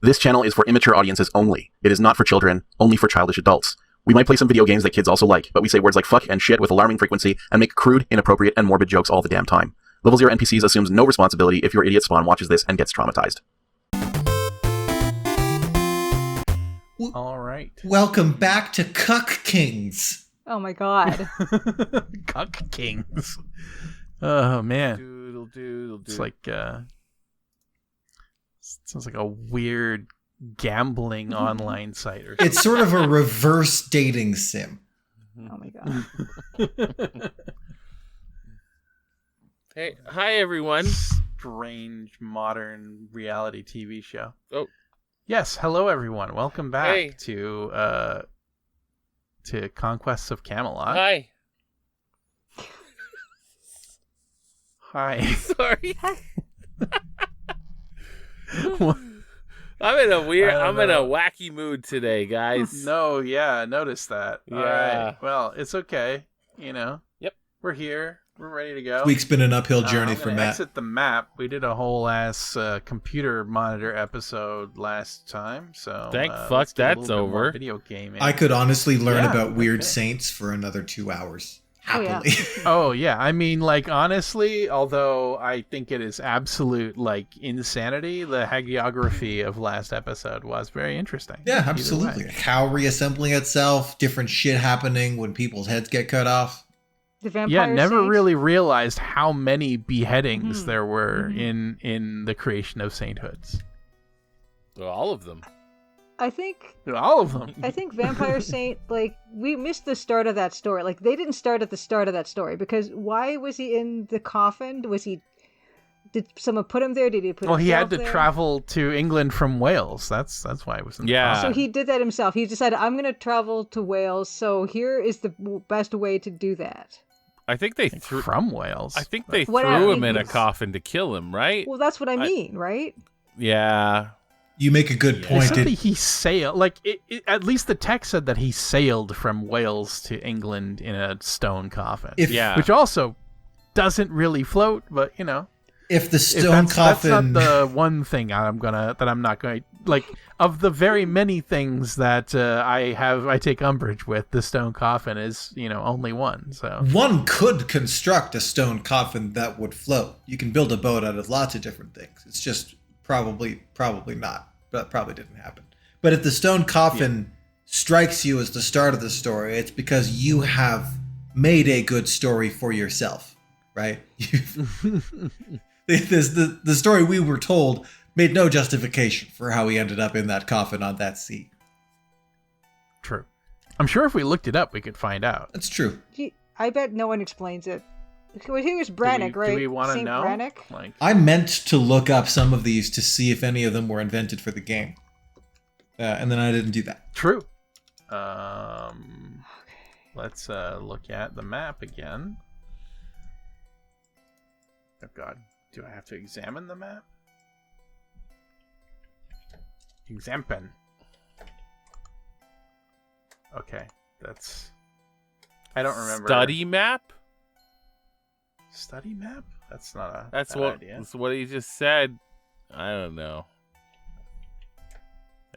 This channel is for immature audiences only. It is not for children, only for childish adults. We might play some video games that kids also like, but we say words like fuck and shit with alarming frequency and make crude, inappropriate, and morbid jokes all the damn time. Level 0 NPCs assumes no responsibility if your idiot spawn watches this and gets traumatized. All right. Welcome back to Cuck Kings. Oh my god. Cuck Kings. Oh man. Doodle. It's like sounds like a weird gambling online site or something. It's sort of a reverse dating sim. Oh my god. Hey, hi everyone. Strange modern reality TV show. Oh. Yes, hello everyone. Welcome back Hey. to Conquests of Camelot. Hi. Hi. Sorry. What? I'm in a know. wacky mood today, guys. No, yeah, I noticed that. All Yeah. right. Well, it's okay. You know. Yep. We're here. We're ready to go. Week's been an uphill journey I'm for gonna Matt. exit the map. We did a whole ass computer monitor episode last time, so Thank let's fuck get a that's little bit more over. video gaming. I could honestly learn Yeah, about weird okay. saints for another 2 hours. Oh, yeah. Happily. Oh yeah, I mean, like honestly, although I think it is absolute like insanity, the hagiography of last episode was very interesting. Yeah, Either absolutely. way. A cow reassembling itself, different shit happening when people's heads get cut off. The vampire Yeah, never saints? really realized how many beheadings Mhm. there were Mhm. in the creation of sainthoods. All of them. I think All of them. Vampire Saint, like, we missed the start of that story. Like, they didn't start at the start of that story, because why was he in the coffin? Did someone put him there? Did he put Well, he had himself to there? travel to England from Wales. That's why it was in the Yeah. coffin. So he did that himself. He decided, I'm going to travel to Wales, so here is the best way to do that. I think they threw. from Wales. I think they What threw him happened in a is- coffin to kill him, right? Well, that's what I mean, right? Yeah. You make a good They point. said that he sailed. Like at least the text said that he sailed from Wales to England in a stone coffin. Yeah. Which also doesn't really float, but you know, If the if stone coffin... That's not the one thing I'm not going like. Of the very many things that I take umbrage with, the stone coffin is only one. So One could construct a stone coffin that would float. You can build a boat out of lots of different things. It's just probably not. That probably didn't happen. But if the stone coffin strikes you as the start of the story, it's because you have made a good story for yourself, right? The story we were told made no justification for how he ended up in that coffin on that sea. true. I'm sure if we looked it up, we could find out. That's true. Gee, I bet no one explains it. Well, here's Brannock, right? Do we want to Saint know? Brannock? Like, I meant to look up some of these to see if any of them were invented for the game. And then I didn't do that. true. Let's look at the map again. Oh God, do I have to examine the map? Examine. Okay, that's. I don't remember. Study map? Study map? That's not a. That's bad what idea. that's what he just said. I don't know.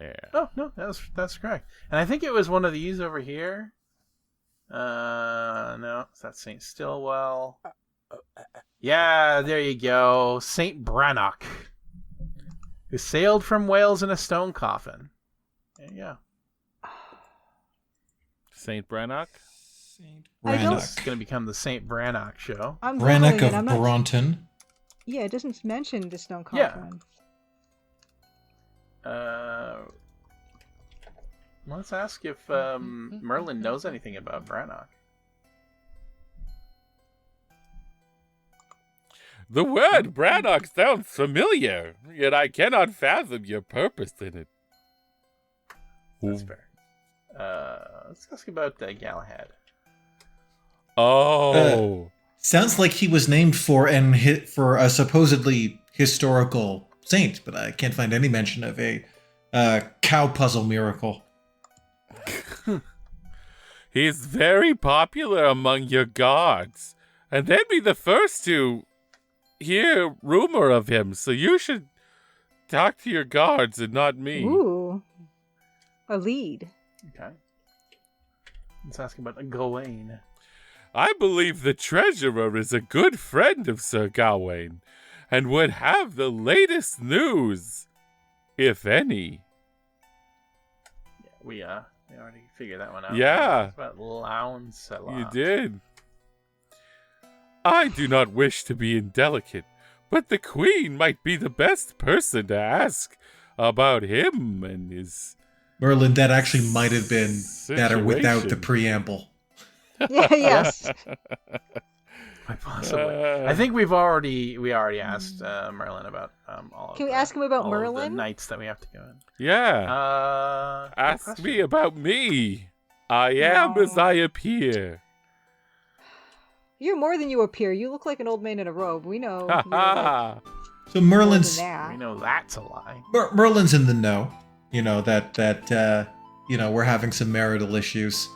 Yeah. Oh no, that's correct. And I think it was one of these over here. No, is that Saint Stillwell? Yeah, there you go, Saint Brannock, who sailed from Wales in a stone coffin. There you go. Saint Brannock? I don't- It's going to become the Saint Brannock show. I'm Brannock Googling it, of I'm not- Bronton. Yeah, it doesn't mention the stone Yeah. coffin. Let's ask if Merlin knows anything about Brannock. The word Brannock sounds familiar, yet I cannot fathom your purpose in it. That's fair. Let's ask about Galahad. Oh. Sounds like he was named for a supposedly historical saint, but I can't find any mention of a cow puzzle miracle. He's very popular among your gods, and they'd be the first to hear rumor of him, so you should talk to your guards and not me. Ooh. A lead. Okay. Let's ask about Gawain. I believe the treasurer is a good friend of Sir Gawain and would have the latest news, if any. We already figured that one out. Yeah. It's about Launcelot. You did. I do not wish to be indelicate, but the queen might be the best person to ask about him and his Merlin, that actually might have been better without the situation. preamble. Yeah, yes. Quite possibly. I think we already asked Merlin about all of Can we ask him about all of the Merlin? nights that we have to go in. Yeah. Good Ask question. me about me. I am as I appear. You're more than you appear. You look like an old man in a robe. We know. Ha you're like ha. So more Merlin's than that. We know that's a lie. Merlin's in the know. You know that we're having some marital issues,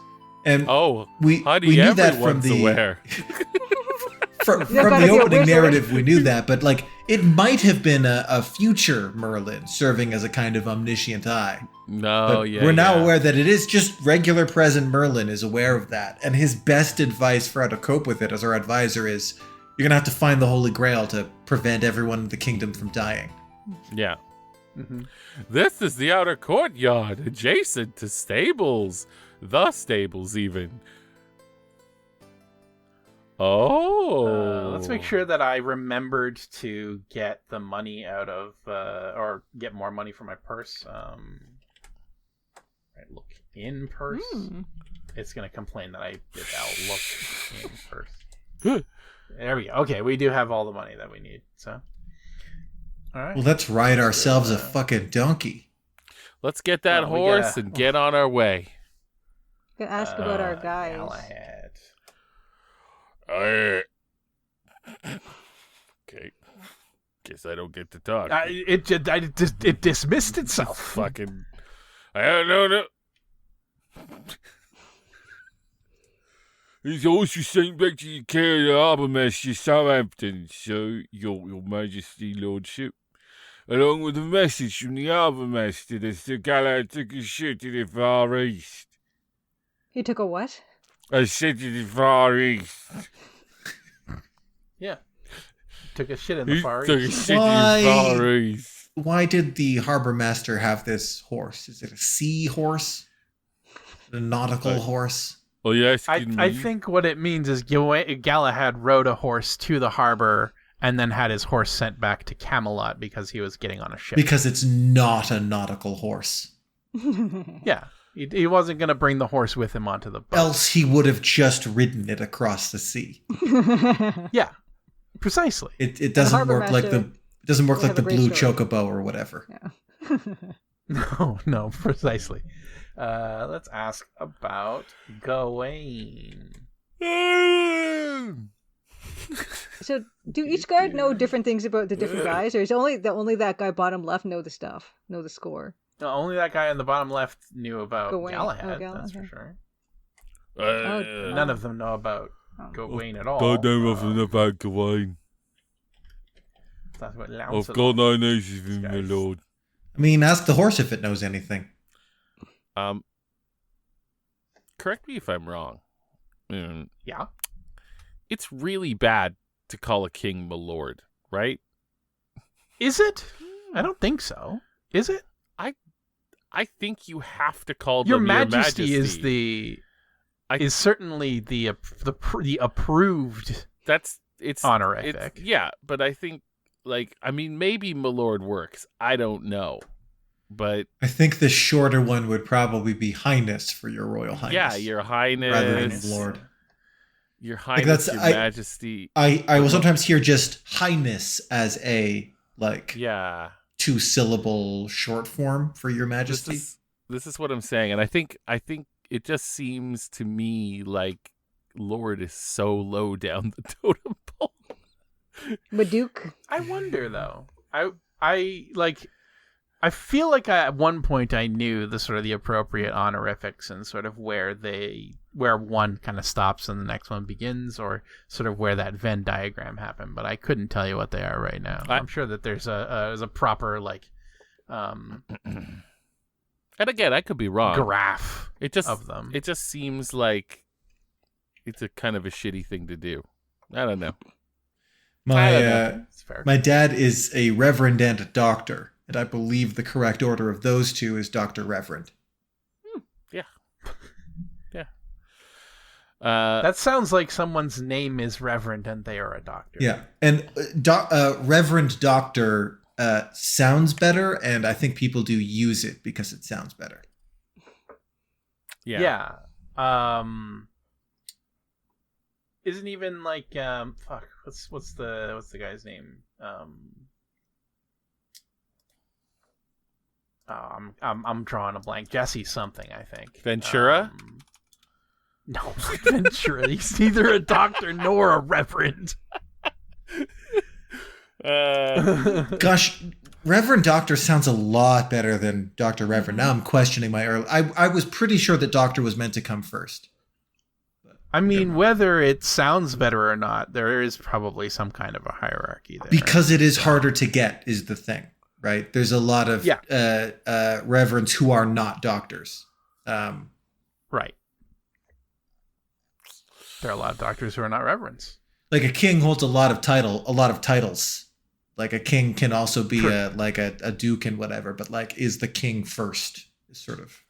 and Oh, we honey, knew that from everyone's the aware. from You're the gonna be a opening wizard. narrative. We knew that, but like it might have been a future Merlin serving as a kind of omniscient eye. No, But yeah. we're now yeah. aware that it is just regular present Merlin is aware of that, and his best advice for how to cope with it as our advisor is, you're gonna have to find the Holy Grail to prevent everyone in the kingdom from dying. Yeah. Mm-hmm. This is the outer courtyard, adjacent to stables. The stables, even. Oh. Let's make sure that I remembered to get the money out of, or get more money for my purse. Right, look in purse. It's gonna complain that I did that. Look in purse. There we go. Okay, we do have all the money that we need. So, all right. Well, let's ride ourselves a fucking donkey. Let's get that Well, we horse gotta- and get on our way. Gonna ask about our guys. Galahad. Okay. Guess I don't get to talk. It dismissed itself. Fucking. I don't know. No. His horse was sent back to the care of the harbour master, Southampton, so your Majesty Lordship. Along with a message from the harbour master that Sir Galahad took a ship to the Far East. He took a what? I said to the Far East. Yeah. Took a shit in the He Far took a East. shit to Why? the Far East. Why did the harbor master have this horse? Is it a sea horse? A nautical horse? Oh, you're asking me? I think what it means is Galahad rode a horse to the harbor and then had his horse sent back to Camelot because he was getting on a ship. Because it's not a nautical horse. Yeah. He wasn't going to bring the horse with him onto the boat. Else he would have just ridden it across the sea. Yeah. Precisely. It doesn't harbor work like master the have a the great blue story. chocobo or whatever. Yeah. No, precisely. Let's ask about Gawain. So, do each guard know different things about the different guys, or is only that guy bottom left know the stuff, know the score? No, only that guy on the bottom left knew about Gawain. Galahad, Oh, Galahad, that's for okay. sure. Oh, None of them know about Oh. Gawain at all. Don't know nothing about Gawain. That's what I've got no news of him, my Guys. lord. I mean, ask the horse if it knows anything. Correct me if I'm wrong. Yeah. It's really bad to call a king my lord, right? Is it? I don't think so. Is it? I think you have to call Your them Majesty Your is Majesty. is certainly the approved It's honorific. yeah, but I think maybe my lord works. I don't know, but I think the shorter one would probably be Highness for your Royal Highness. yeah, Your Highness, rather than Lord. Your Highness, that's- Your I- Majesty. I will sometimes hear just Highness as a Yeah, 2-syllable short form for your Majesty. this is what I'm saying, and I think it just seems to me like Lord is so low down the totem pole. Maduke. I wonder though. I feel like at one point I knew the sort of the appropriate honorifics and sort of where one kind of stops and the next one begins, or sort of where that Venn diagram happened, but I couldn't tell you what they are right now. I'm sure that there's a proper And again, I could be wrong. graph of them. It just seems like it's a kind of a shitty thing to do. I don't know. It's fair. My dad is a reverend and a doctor, and I believe the correct order of those two is Dr. Reverend. Yeah. That sounds like someone's name is Reverend and they are a doctor. Yeah, and Reverend Doctor sounds better, and I think people do use it because it sounds better. Yeah. Isn't even like fuck. What's the guy's name? I'm drawing a blank. Jesse something, I think. Ventura? No, Ventura. He's neither a doctor nor a reverend. Gosh, Reverend Doctor sounds a lot better than Dr. Reverend. Now I'm questioning my early. I was pretty sure that Doctor was meant to come first. I mean, whether it sounds better or not, there is probably some kind of a hierarchy there. Because it is harder to get, is the thing, right? There's a lot of reverends who are not doctors. Right. There are a lot of doctors who are not reverends. Like a king holds a lot of titles. Like a king can also be a duke and whatever, but like, is the king first? Is sort of.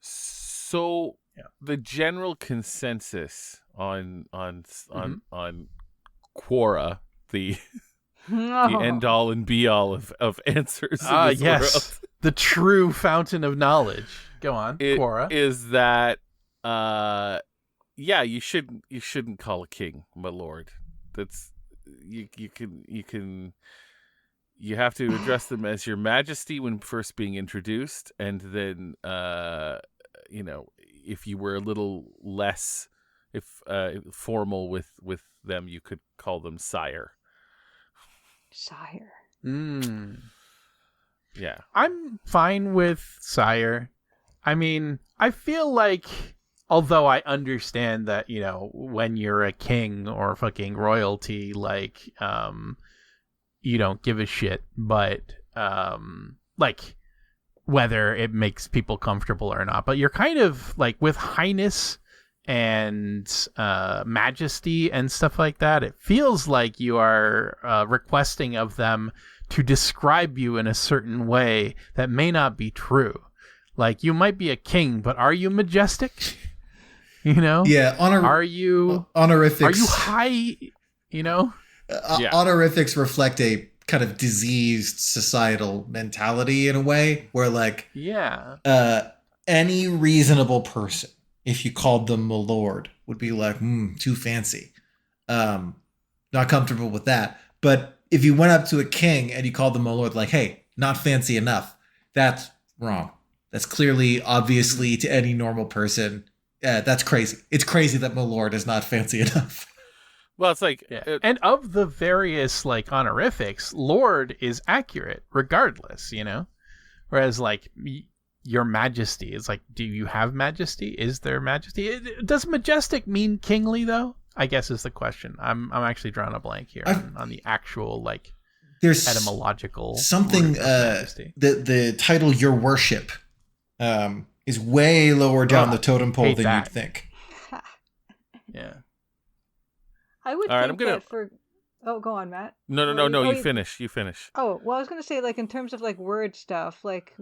So the general consensus on Quora, the end all and be all of answers in this world, the true fountain of knowledge. Go on, Quora. Is that you shouldn't call a king my lord. That's you have to address them as your majesty when first being introduced, and then if you were a little less formal with them, you could call them sire. Yeah, I'm fine with sire. I mean, I feel like, although I understand that, when you're a king or fucking royalty, like, you don't give a shit, but, like, whether it makes people comfortable or not, but you're kind of, like, with highness and majesty and stuff like that, it feels like you are requesting of them to describe you in a certain way that may not be true. Like, you might be a king, but are you majestic? Yeah, are you honorifics? Are you high? Honorifics reflect a kind of diseased societal mentality in a way, where like any reasonable person, if you called them my lord, would be like, too fancy. Not comfortable with that. But if you went up to a king and you called them my lord, like, hey, not fancy enough, that's wrong. That's clearly, obviously, to any normal person, that's crazy. It's crazy that my lord is not fancy enough. Well, it's like... and of the various, like, honorifics, lord is accurate, regardless, Whereas, like, your majesty is like, do you have majesty? Is there majesty? Does majestic mean kingly, though? I guess is the question. I'm actually drawing a blank here on the actual, like, there's etymological something, the title your worship is way lower down the totem pole than you'd think. Yeah. I would think that for... Oh, go on, Matt. No, you finish. Oh, well, I was going to say, like, in terms of, like, word stuff, like,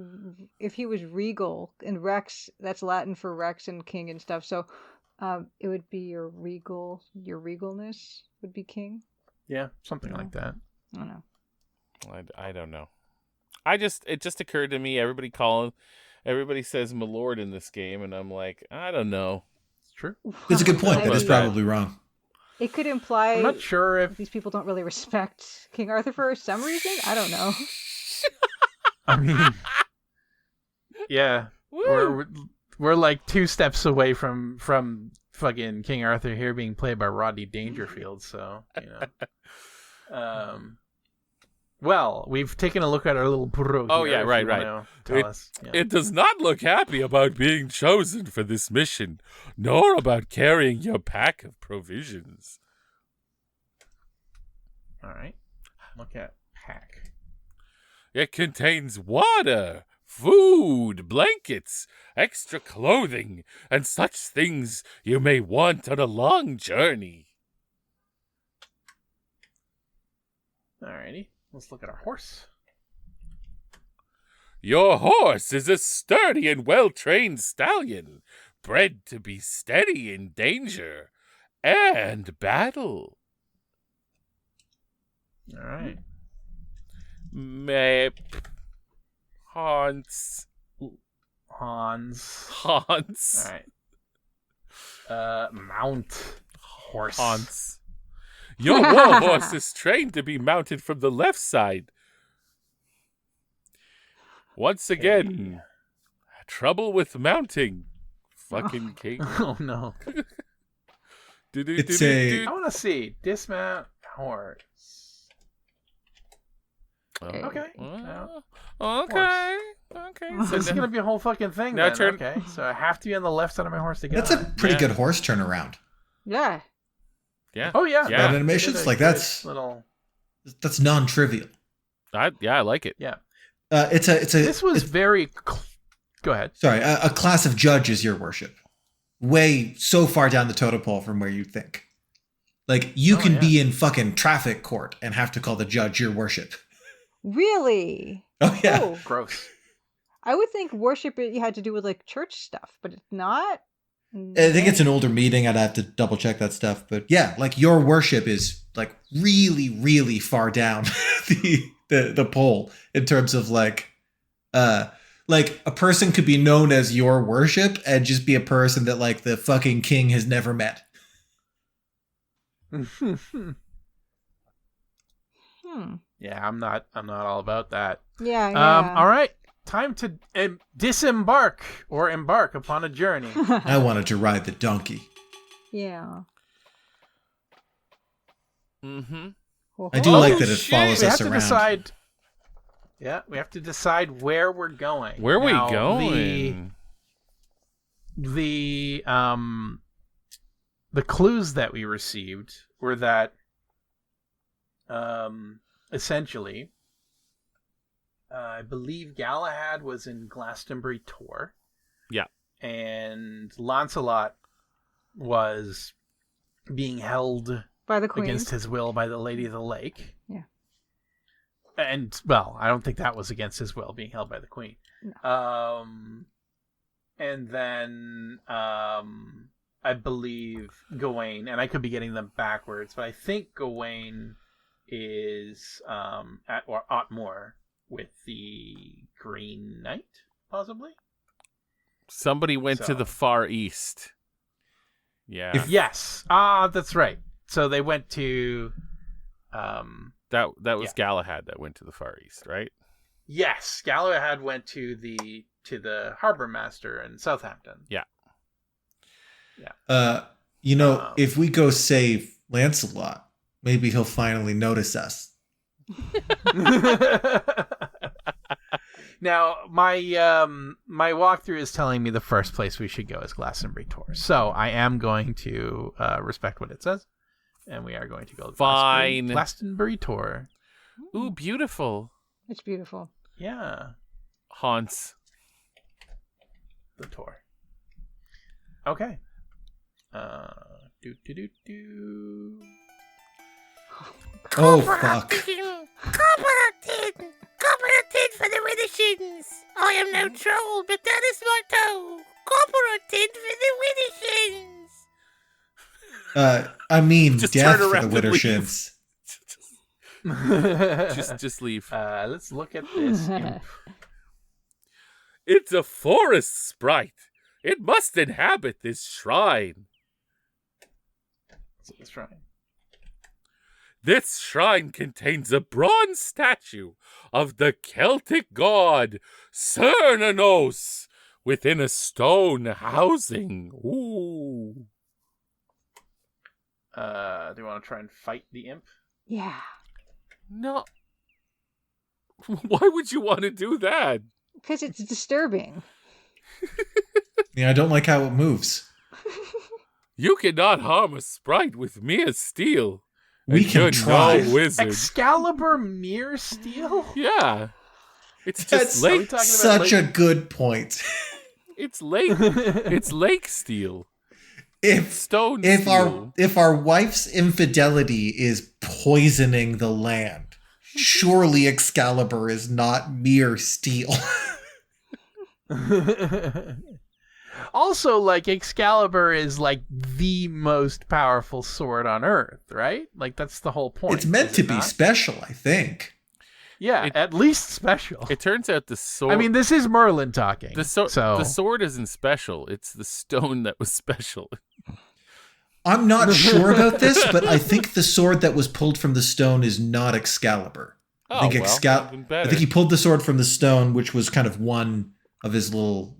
if he was regal, and Rex, that's Latin for Rex and king and stuff, so it would be your regalness would be king? Yeah, something like that. I don't know. I don't know. It just occurred to me, everybody says my lord in this game, and I'm like, I don't know. It's true. It's a good point, but it's probably wrong. It could imply I'm not sure if these people don't really respect King Arthur for some reason. I don't know. I mean, yeah, we're like 2 steps away from fucking King Arthur here being played by Rodney Dangerfield. So well, we've taken a look at our little burro. Oh yeah, right. Tell us. Yeah. It does not look happy about being chosen for this mission, nor about carrying your pack of provisions. All right. Look at pack. It contains water, food, blankets, extra clothing, and such things you may want on a long journey. Alrighty, let's look at our horse. Your horse is a sturdy and well-trained stallion, bred to be steady in danger and battle. Alright. Map. Hans. Hans. Hans. Alright. Mount. Horse. Hans. Your war horse is trained to be mounted from the left side. Once again, trouble with mounting. Fucking king. Oh no. It's I want to see. Dismount horse. Okay. Okay. So this is going to be a whole fucking thing Now then. turn- Okay. So I have to be on the left side of my horse to get That's on a it. pretty Yeah. good horse turnaround. Yeah. Yeah. Oh yeah. Yeah. That animations, Did a like good that's little. that's non-trivial. I like it. Yeah. It's a This was it's- very. Go ahead. sorry, a class of judges, your worship, way so far down the totem pole from where you think. Like you Oh, can yeah. be in fucking traffic court and have to call the judge your worship. Really? Oh yeah, Oh, Gross. I would think worship you had to do with like church stuff, but it's not. I think it's an older meeting. I'd have to double check that stuff, but yeah, like your worship is like really, really far down the pole in terms of like a person could be known as your worship and just be a person that like the fucking king has never met. Yeah, I'm not all about that. Yeah. Yeah. All right. Time to disembark or embark upon a journey. I wanted to ride the donkey. Yeah. Mm-hmm. I do like that it follows We have us to around. decide. Yeah, we have to decide where we're going. Where are we Now, going? The clues that we received were that essentially I believe Galahad was in Glastonbury Tor. Yeah. And Lancelot was being held By the queen. against his will by the Lady of the Lake. Yeah. And, well, I don't think that was against his will, being held by the queen. No. And then I believe Gawain, and I could be getting them backwards, but I think Gawain is at Otmore with the Green Knight, possibly? Somebody went to So- the Far East. Yeah. Yes. Ah, that's right. So they went to... That was Galahad that went to the Far East, right? Yes, Galahad went to the harbor master in Southampton. Yeah. If we go save Lancelot, maybe he'll finally notice us. Now, my walkthrough is telling me the first place we should go is Glastonbury Tor. So I am going to respect what it says, and we are going to go to Fine. Glastonbury Tor. Ooh, beautiful. It's beautiful. Yeah, Hans. the Tor. Okay. Do. Oh fuck! Cooperative for the Widdershins. I am no troll, but that is my toe. Cooperative for the Widdershins. I mean, Just death turn for the around and leave. Widdershins. Just leave. Let's look at this. imp. It's a forest sprite. It must inhabit this shrine. So let's try. This shrine contains a bronze statue of the Celtic god Cernunnos within a stone housing. Ooh. Do you want to try and fight the imp? Yeah. No. Why would you want to do that? Because it's disturbing. Yeah, I don't like how it moves. You cannot harm a sprite with mere steel. We And can you're try. no wizard. Excalibur mere steel? Yeah. It's That's just Are we lake. talking about such a good point. It's lake. It's lake steel. If Stone if steel. our wife's infidelity is poisoning the land, surely Excalibur is not mere steel. Also, like, Excalibur is like the most powerful sword on Earth, right? Like, that's the whole point. It's meant is to it be not? special, I think. Yeah, at least special. It turns out the sword. I mean, this is Merlin talking. the sword isn't special. It's the stone that was special. I'm not sure about this, but I think the sword that was pulled from the stone is not Excalibur. I think even better. I think he pulled the sword from the stone, which was kind of one of his little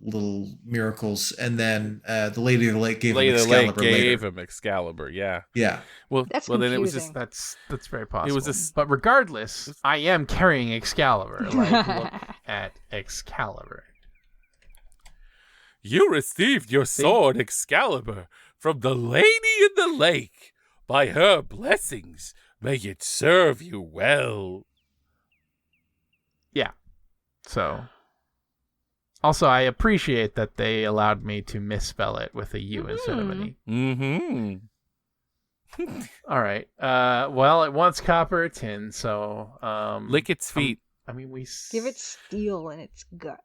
miracles, and then the Lady of the Lake gave him Excalibur later. Excalibur. Yeah. Yeah. Well, That's then it was confusing. just That's very possible. was but regardless, I am carrying Excalibur. Like, look at Excalibur. you received your sword Excalibur from the Lady in the Lake. By her blessings, may it serve you well. Yeah. So. Also, I appreciate that they allowed me to misspell it with a U instead of an E. Mm-hmm. All right. Well, it wants copper or tin, so Lick its feet. I mean, we Give it steel in its gut.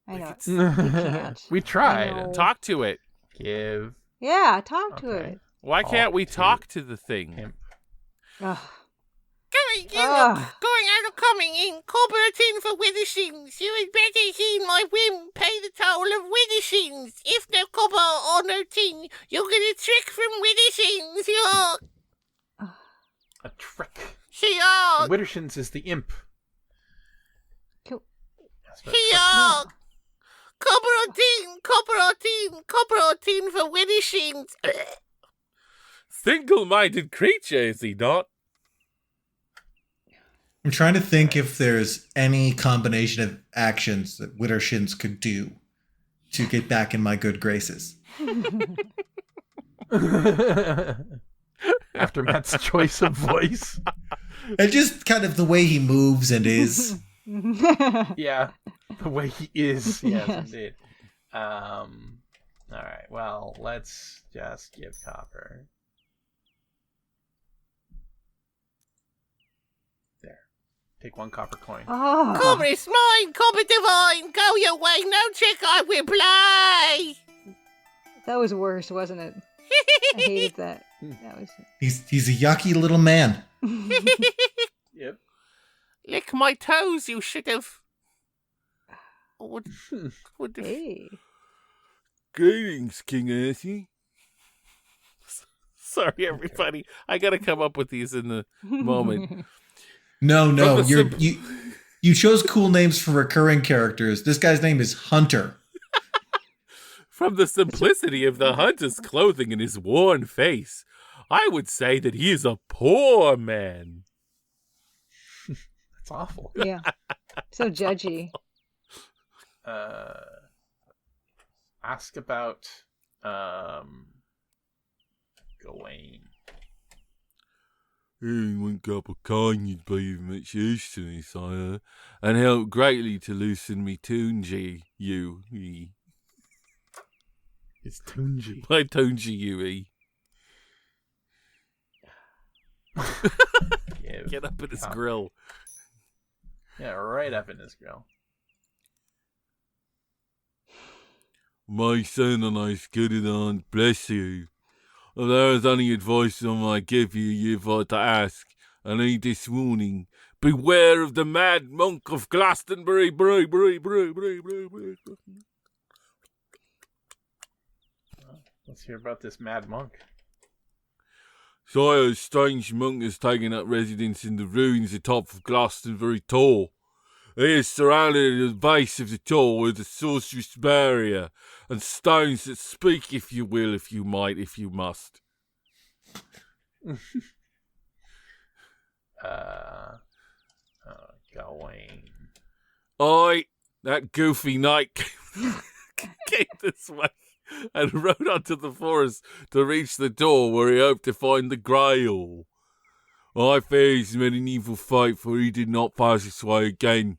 I know. its- You can't. we I tried. know. Talk to it. Give. Yeah, talk to Okay. it. Why can't we to talk to the thing? him. Ugh. Coming in, Ah. going out or coming in, copper a tin for Widdershins. You had better heed my whim, pay the toll of Widdershins. If no copper or no tin, you'll get a trick from Widdershins. A trick. She-are, Widdershins is the imp. Cool. That's what- she-are. Copper or tin, copper or tin, copper or tin for Widdershins. Single-minded creature, is he not? I'm trying to think if there's any combination of actions that Widdershins could do to get back in my good graces. After Matt's choice of voice. And just kind of the way he moves and is. Yeah. The way he is. Yes, Yes. indeed. All right. Well, let's just give copper. There. Take one copper coin. Oh. Copper is mine, copper divine. Go your way, no trick I will play. That was worse, wasn't it? I hated that. That was. He's a yucky little man. Yep. Lick my toes, you should have. Would have. Hey. Greetings, King Arthur. Sorry, everybody. I gotta come up with these in the moment. No, From the you chose cool names for recurring characters. This guy's name is Hunter. From the simplicity of the hunter's clothing and his worn face, I would say that he is a poor man. That's awful. Yeah. So judgy. Ask about Gawain. One cup of coin you'd be of much use to me, sire, and help greatly to loosen me tungy, you. It's Tunji. My tungy, you. Give Get up in his copper. grill. Yeah, right up in his grill. My son and I's good and bless you. If there is any advice I might give you, you've ought to ask, and I this warning. Beware of the mad monk of Glastonbury. Let's hear about this mad monk. Sire, a strange monk has taken up residence in the ruins atop of Glastonbury Tor. He is surrounded at the base of the tor with a sorceress barrier and stones that speak, if you will, if you might, if you must. Gawain. That goofy knight came this way and rode onto the forest to reach the door where he hoped to find the Grail. I fear he's met an evil fate, for he did not pass this way again.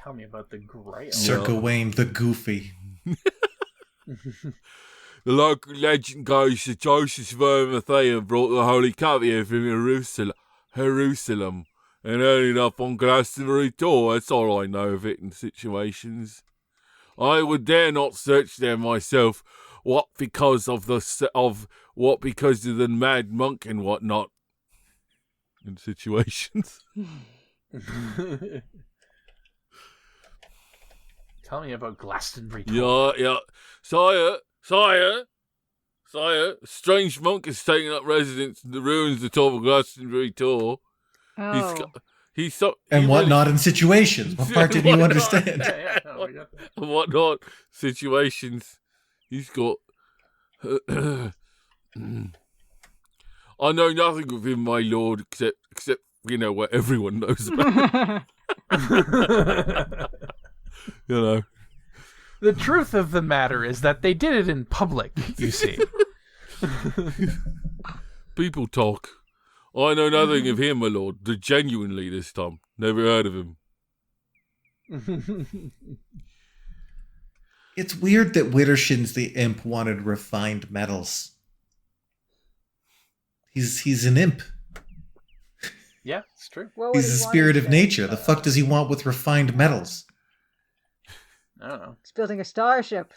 Tell me about the Grail. Sir Gawain the Goofy. The local legend goes that Joseph of Arimathea brought the Holy Cup here from Jerusalem and ended up on Glastonbury Tor. That's all I know of it in situations. I would dare not search there myself. What because of the mad monk and whatnot in situations. Tell me about Glastonbury Tor. Yeah. Sire, a strange monk has taken up residence in the ruins of the top of Glastonbury Tor. Oh. And whatnot in situations. What part didn't you understand? Whatnot situations. He's got... I know nothing of him, my lord, except what everyone knows about him. The truth of the matter is that they did it in public, you see. People talk. I know nothing of him, my lord. Genuinely this time. Never heard of him. It's weird that Widdershins the imp wanted refined metals. He's an imp. Yeah, it's true. He's the spirit of nature. The fuck does he want with refined metals? I don't know. He's building a starship.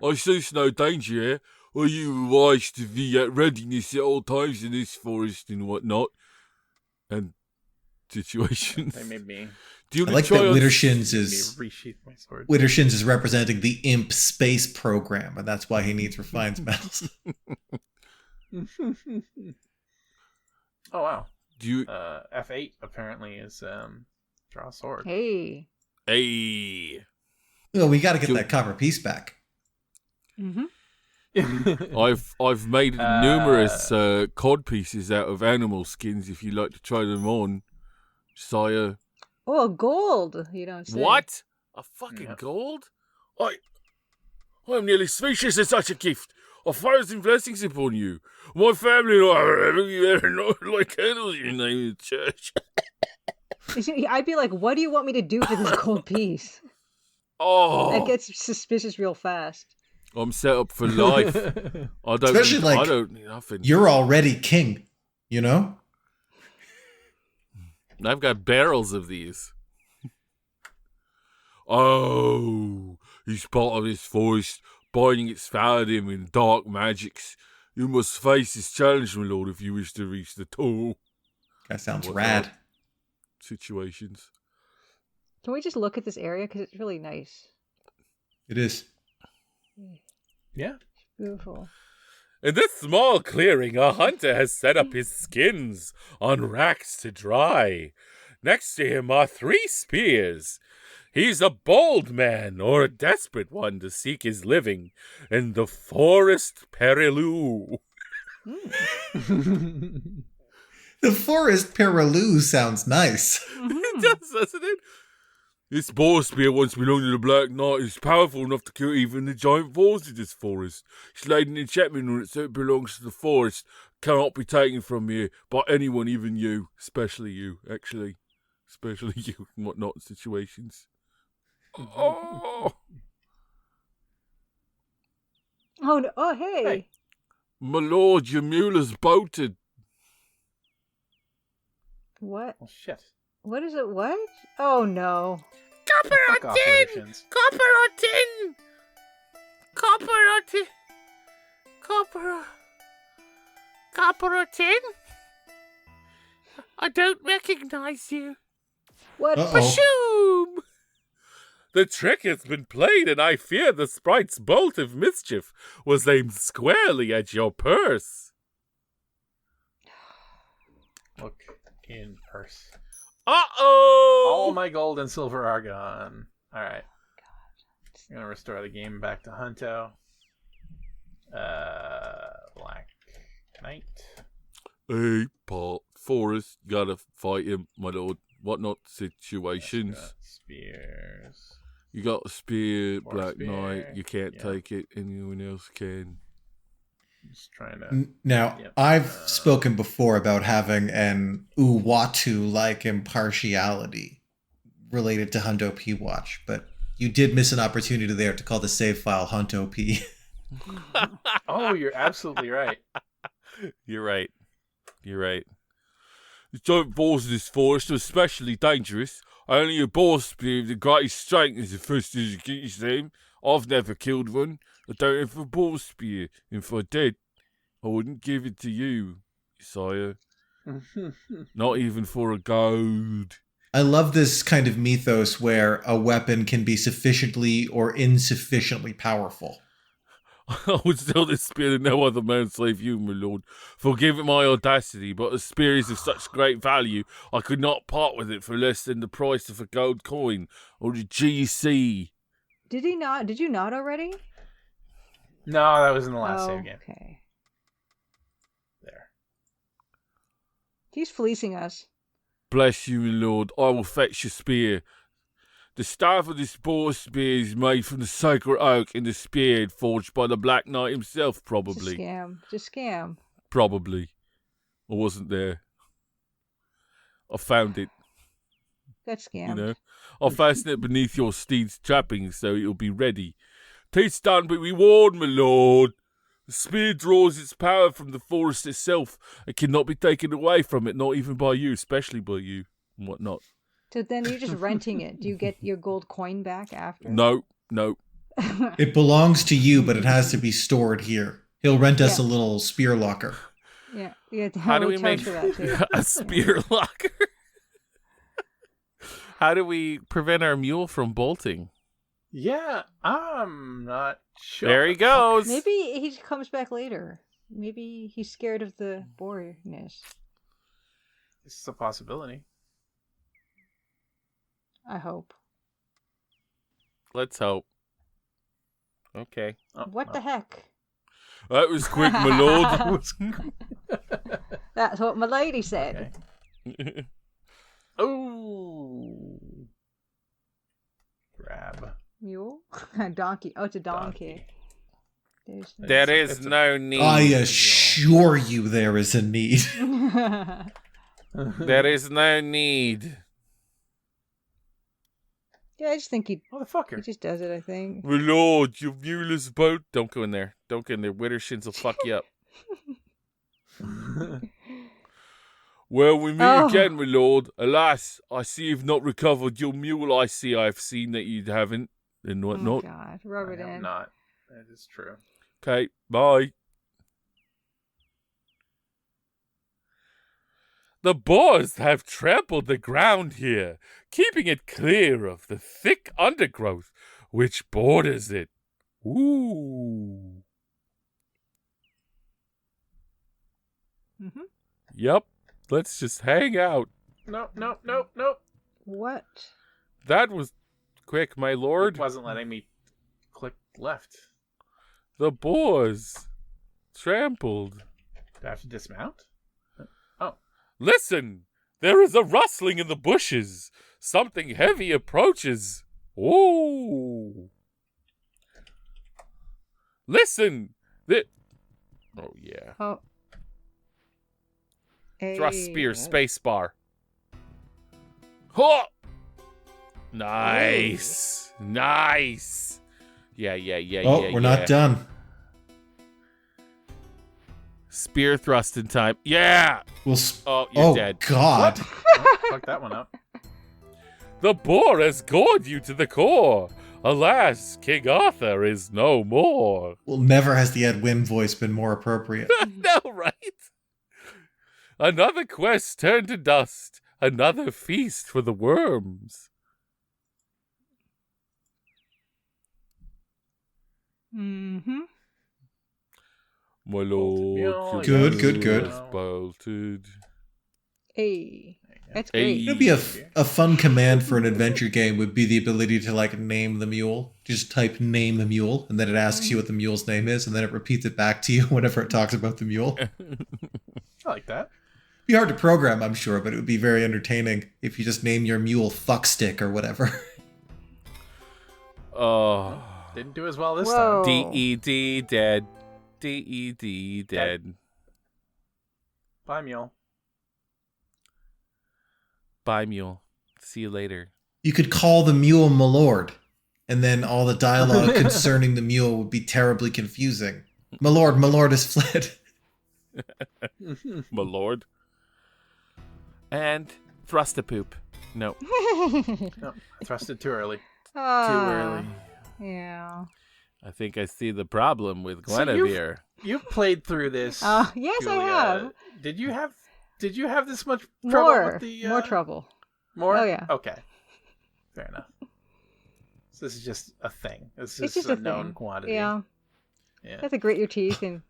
I sense no danger here. Are you wise to be at readiness at all times in this forest and whatnot? And situations. They made me. I like that Widdershins resheath my sword. Widdershins is representing the imp space program, and that's why he needs refined metals. Oh wow. Do you F8 apparently is draw a sword. Hey. Hey. Well, we got to get that copper piece back. Mm-hmm. I've made numerous cod pieces out of animal skins. If you'd like to try them on, sire. Oh, gold! You don't say. What? A fucking gold? I'm nearly speechless at such a gift. 1,000 blessings upon you. My family and I are not like candles in the name of the church. I'd be like, what do you want me to do for this gold piece? Oh, That gets suspicious real fast. I'm set up for life. I don't need nothing. You're already king, you know? I've got barrels of these. Oh, he's part of this forest, binding its paladin in dark magics. You must face this challenge, my lord, if you wish to reach the tool. That sounds rad. Situations. Can we just look at this area? Because it's really nice. It is. Yeah. It's beautiful. In this small clearing, a hunter has set up his skins on racks to dry. Next to him are 3 spears. He's a bold man or a desperate one to seek his living in the forest perilou. The forest perilou sounds nice. It does, doesn't it? This boar spear once belonged to the Black Knight, who's powerful enough to kill even the giant falls of this forest. It's laid an enchantment on it, so it belongs to the forest. Cannot be taken from you by anyone, even you. Especially you, actually. Especially you in whatnot situations. Oh! Oh, no. Oh, hey. My lord, your mule has bolted. What? Oh, shit. What is it? What? Oh, no. Copper Fuck on off, tin! Widdershins. Copper on tin! Copper on tin! Copper on tin? I don't recognize you. What? Bashoom! The trick has been played, and I fear the sprite's bolt of mischief was aimed squarely at your purse. Look in purse. Uh-oh! All my gold and silver are gone. Alright. I'm gonna restore the game back to Hunto. Black Knight. Hey, Paul, Forrest, gotta fight him, my lord. Whatnot situations. Got spears. You got a spear, 4 Black spear. Knight. You can't Yeah. take it. Anyone else can. Just trying to. Now, Yep. I've spoken before about having an Uwatu-like impartiality related to Hunto-P Watch, but you did miss an opportunity there to call the save file Hunto-P. Oh, you're absolutely right. You're right. You're right. The giant boars in this forest are especially dangerous. Only a boar spear of the greatest strength is the first to get them. I've never killed one. I don't have a boar spear. If I did, I wouldn't give it to you, sire. Not even for a gold. I love this kind of mythos where a weapon can be sufficiently or insufficiently powerful. I would steal this spear to no other man save you, my lord. Forgive my audacity, but the spear is of such great value, I could not part with it for less than the price of a gold coin or the GC. Did he not? Did you not already? No, that was in the last save game. Okay. There. He's fleecing us. Bless you, my lord. I will fetch your spear. The staff of this boar spear is made from the sacred oak in the spear forged by the Black Knight himself, probably. It's a scam. It's a scam. Probably. I wasn't there. I found it, That's scam. you know. I'll fasten it beneath your steed's trappings so it'll be ready. Taste done, but we warn, my lord. The spear draws its power from the forest itself and cannot be taken away from it, not even by you, especially by you and whatnot. So then you're just renting it. Do you get your gold coin back after? No. It belongs to you, but it has to be stored here. He'll rent us Yeah. a little spear locker. Yeah. How do we charge make for that too? a spear locker? How do we prevent our mule from bolting? Yeah, I'm not sure. There he goes. Maybe he comes back later. Maybe he's scared of the boringness. This is a possibility. I hope. Let's hope. Okay. Oh, What the heck? That was quick, my lord. That's what my lady said. Okay. Oh. Grab. Mule? A donkey. Oh, it's a donkey. There's There is It's a- no need. I assure you there is a need. There is no need. Yeah, I just think he Motherfucker. just does it, I think. My lord, your mule is about... Don't go in there. Don't go in there. Widdershins will fuck you up. Well, we meet Oh. again, my lord. Alas, I see you've not recovered your mule. I've seen that you haven't. And Oh, whatnot. God. Rub it I am in. not. That is true. Okay, bye. The boars have trampled the ground here, keeping it clear of the thick undergrowth which borders it. Ooh. Mm-hmm. Yep, let's just hang out. Nope. What? That was quick, my lord. It wasn't letting me click left. The boars trampled. Do I have to dismount? Oh. Listen, there is a rustling in the bushes. Something heavy approaches. Ooh. Listen. Oh, yeah. Oh. Thrust spear, Hey. space bar. Huh! Nice. Nice. Yeah. Oh, we're not done. Spear thrust in time. Yeah. Oh, you're oh dead. God. Fuck that one up. The boar has gored you to the core. Alas, King Arthur is no more. Well, never has the Ed Wynn voice been more appropriate. No, right? Another quest turned to dust. Another feast for the worms. Mm-hmm. My lord. Good, good. is bolted. Hey. That's Hey. great. You know, be a fun command for an adventure game would be the ability to like name the mule. Just type name the mule, and then it asks you what the mule's name is, and then it repeats it back to you whenever it talks about the mule. I like that. Be hard to program, I'm sure, but it would be very entertaining if you just name your mule Fuckstick or whatever. Oh. Didn't do as well this Whoa. time. DED dead. D-E-D, dead. Bye, mule. Bye, mule. See you later. You could call the mule Milord, and then all the dialogue concerning the mule would be terribly confusing. Milord has fled. My lord. And thrust a poop. No. No, I thrusted too early. Too early. Yeah. I think I see the problem with Guinevere. You've played through this. Yes, I Julia. have. Did you have this much trouble with the more trouble. More? Oh, yeah. Okay. Fair enough. So this is just a thing. This It's is just a a known thing. quantity. Yeah. Yeah. You have to grit your teeth and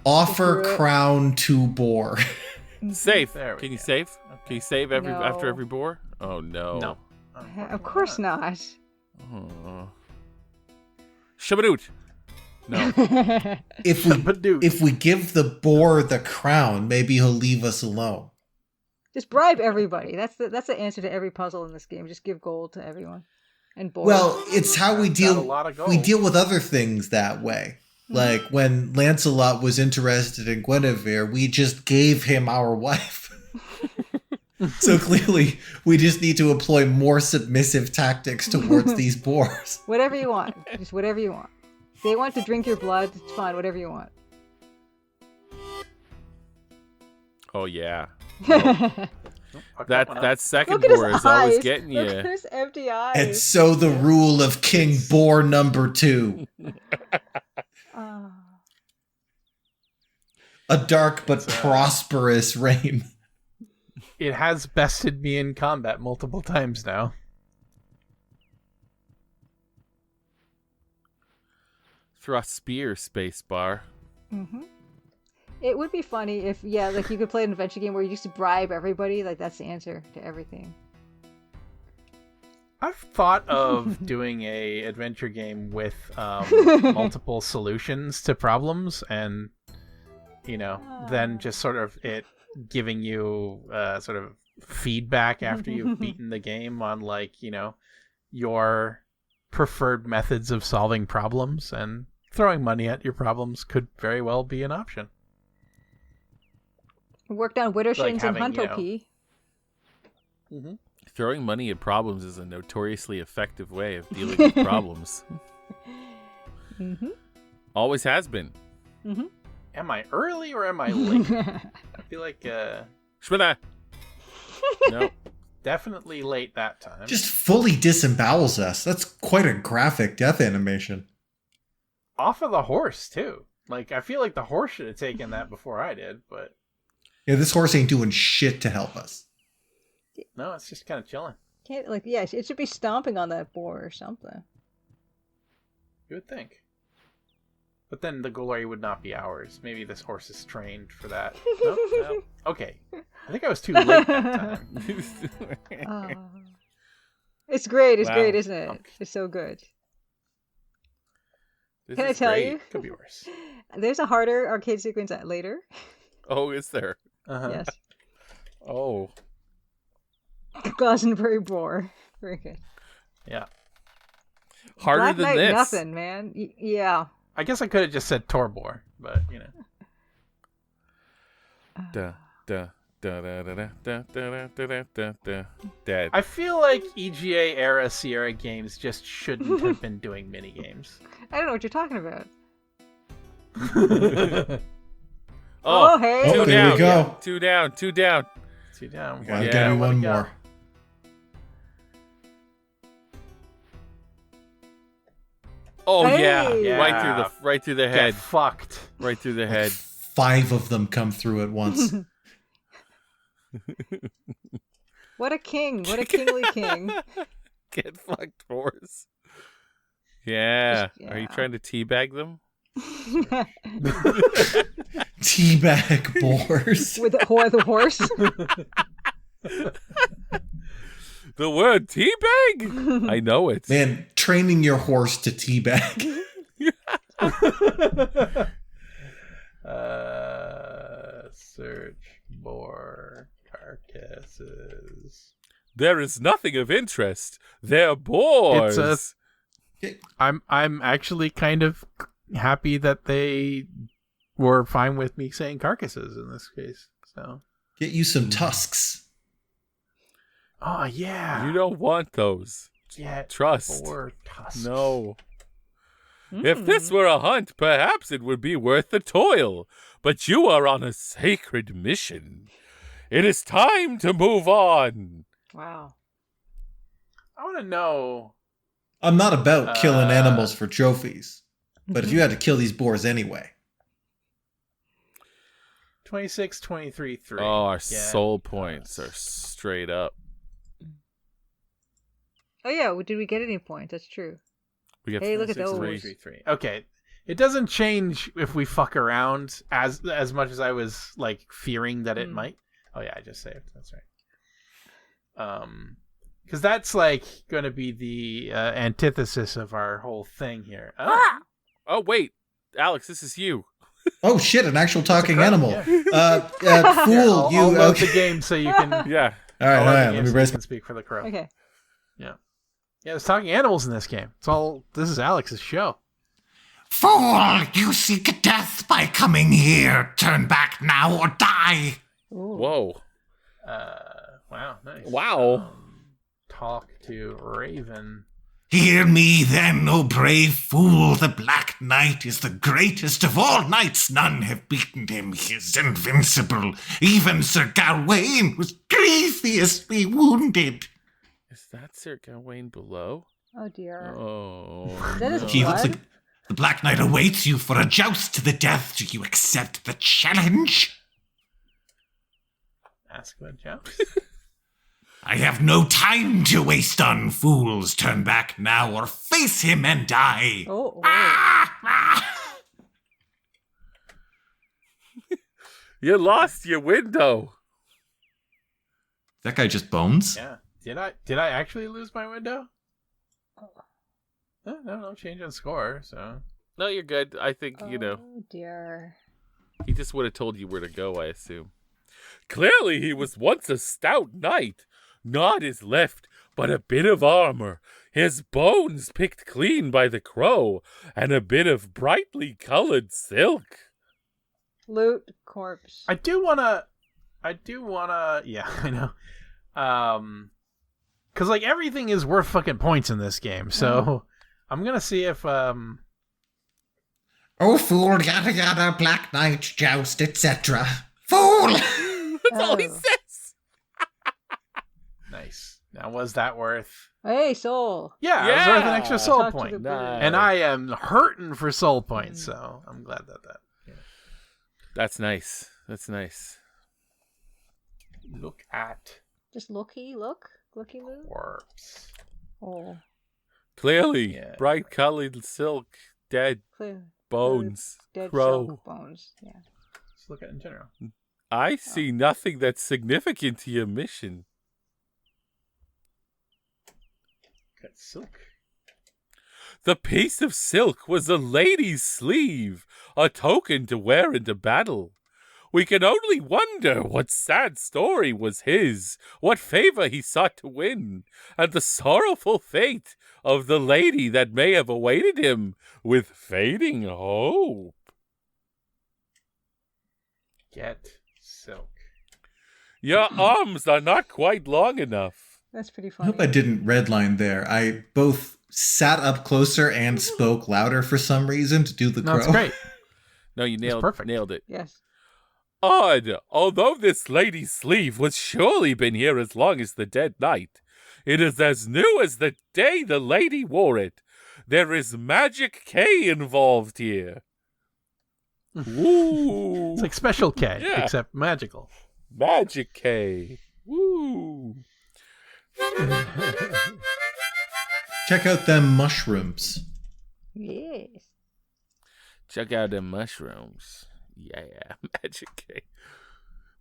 Offer Screw it. crown to boar. Save. There we Can you go. save? Can you save after No. every boar? Oh, no. No. of course not. Oh. Shabadoot. No. If we give the boar the crown, maybe he'll leave us alone. Just bribe everybody. That's the answer to every puzzle in this game. Just give gold to everyone. And boys. Well, it's how we Got deal. a lot of gold. We deal with other things that way. Like when Lancelot was interested in Guinevere, we just gave him our wife. So clearly, we just need to employ more submissive tactics towards these boars. Whatever you want. Just whatever you want. If they want to drink your blood, it's fine. Whatever you want. Oh, yeah. Fuck that one up. That second Look at his boar is eyes. always getting Look you. at his empty eyes. And so the rule of King Boar number 2. Ah. A dark but prosperous reign. It has bested me in combat multiple times now. Thrust spear spacebar. Mm-hmm. It would be funny if, like you could play an adventure game where you just bribe everybody. Like that's the answer to everything. I've thought of doing a adventure game with multiple solutions to problems, and then just sort of it giving you sort of feedback after you've beaten the game on your preferred methods of solving problems, and throwing money at your problems could very well be an option. Worked on Widdershins and having, Hunto-P. Throwing money at problems is a notoriously effective way of dealing with problems. Mm-hmm. Always has been. Mm-hmm. Am I early or am I late? I feel like Shmina. No. definitely late that time. Just fully disembowels us. That's quite a graphic death animation. Off of the horse too. Like I feel like the horse should have taken that before I did, but Yeah, this horse ain't doing shit to help us. no, it's just kind of chilling. It should be stomping on that boar or something. You would think. But then the glory would not be ours. Maybe this horse is trained for that. Nope. Okay. I think I was too late that time. It's great. It's Wow. great, isn't it? It's so good. This Can I is tell great. you? Could be worse. There's a harder arcade sequence later. Oh, is there? Uh-huh. Yes. Oh. Glastonbury boar. Very good. Yeah. Harder Black than Knight this. nothing, man. Yeah. I guess I could have just said Torbor, but Da, da, da, da, da, da, da, da, da, da, da. Dead. I feel like EGA era Sierra games just shouldn't have been doing mini games. I don't know what you're talking about. Oh, hey. two Oh, there down. we go. Two down. Two down. Two down. Gotta Yeah, get me what one we got? more. Oh Hey. yeah. Yeah. Right through the Get head. fucked. Right through the head. 5 of them come through at once. What a king. What a kingly king. Get fucked, horse. Yeah. Just- Are you yeah. trying to teabag them? Teabag boars. With the horse. The word teabag? I know it. Man, training your horse to teabag. Search more carcasses. There is nothing of interest. They're boars. I'm actually kind of happy that they were fine with me saying carcasses in this case. So Get you some tusks. oh yeah, You don't want those. yeah, Trust. 4 tusks. No. If this were a hunt, perhaps it would be worth the toil. But you are on a sacred mission. It is time to move on. Wow. I want to know. I'm not about killing animals for trophies, but if you had to kill these boars anyway. 26, 23, 3. Oh, our Yeah. soul points are straight up. Oh yeah, did we get any points? That's true. We get Hey, look at 26, those. 3. 3. Okay. It doesn't change if we fuck around as much as I was like fearing that it might. Oh yeah, I just saved. That's right. Because that's like going to be the antithesis of our whole thing here. Oh, wait. Alex, this is you. Oh shit, an actual talking animal. Yeah. Fool, I'll load okay. the game so you can. Yeah. All right, I'll all load the right, game let me so brace you can speak for the crow. Okay. Yeah, there's talking animals in this game. It's all. This is Alex's show. Fool, you seek death by coming here. Turn back now or die. Ooh. Whoa. Wow, nice. Wow. Talk to Raven. Hear me then, O brave fool. The Black Knight is the greatest of all knights. None have beaten him. He is invincible. Even Sir Gawain was grievously wounded. Is that Sir Gawain below? Oh dear. Oh. That is no. He looks blood? like the Black Knight awaits you for a joust to the death. Do you accept the challenge? Ask about Joust. I have no time to waste on fools. Turn back now or face him and die. Oh. You lost your window. That guy just bones? Yeah. Did I actually lose my window? No change in score. So No, you're good. I think, Oh dear. he just would have told you where to go, I assume. Clearly he was once a stout knight. Not his left, but a bit of armor. His bones picked clean by the crow, and a bit of brightly colored silk. Loot corpse. I do wanna. Yeah, I know. Cause like everything is worth fucking points in this game. So I'm gonna see if Oh, fool, yada yada, Black Knight, joust, etc. Fool! That's all he Oh. says. nice. Now was that worth? Hey, soul. Yeah, it was worth an Yeah. extra soul Talk to point. the bird. Nice. And I am hurting for soul points, so I'm glad that. That's nice. That's nice. Look at Just looky looky corpse. Oh, Clearly, Yeah. bright colored silk, dead clear. bones, Dead crow. silk bones. Yeah. Let's look at it in general. I see nothing that's significant to your mission. Got silk. The piece of silk was a lady's sleeve, a token to wear into battle. We can only wonder what sad story was his, what favor he sought to win, and the sorrowful fate of the lady that may have awaited him with fading hope. Get silk. Your arms are not quite long enough. That's pretty I funny. hope I didn't redline there. I both sat up closer and spoke louder for some reason to do the No, crow. it's great. No, you perfect. nailed it. Yes. Odd, although this lady's sleeve was surely been here as long as the dead knight, it is as new as the day the lady wore it. There is magic K involved here. Woo! It's like Special K, Yeah. except magical. Magic K. Woo! Check out them mushrooms. Yes. Check out them mushrooms. Yeah, Magic K.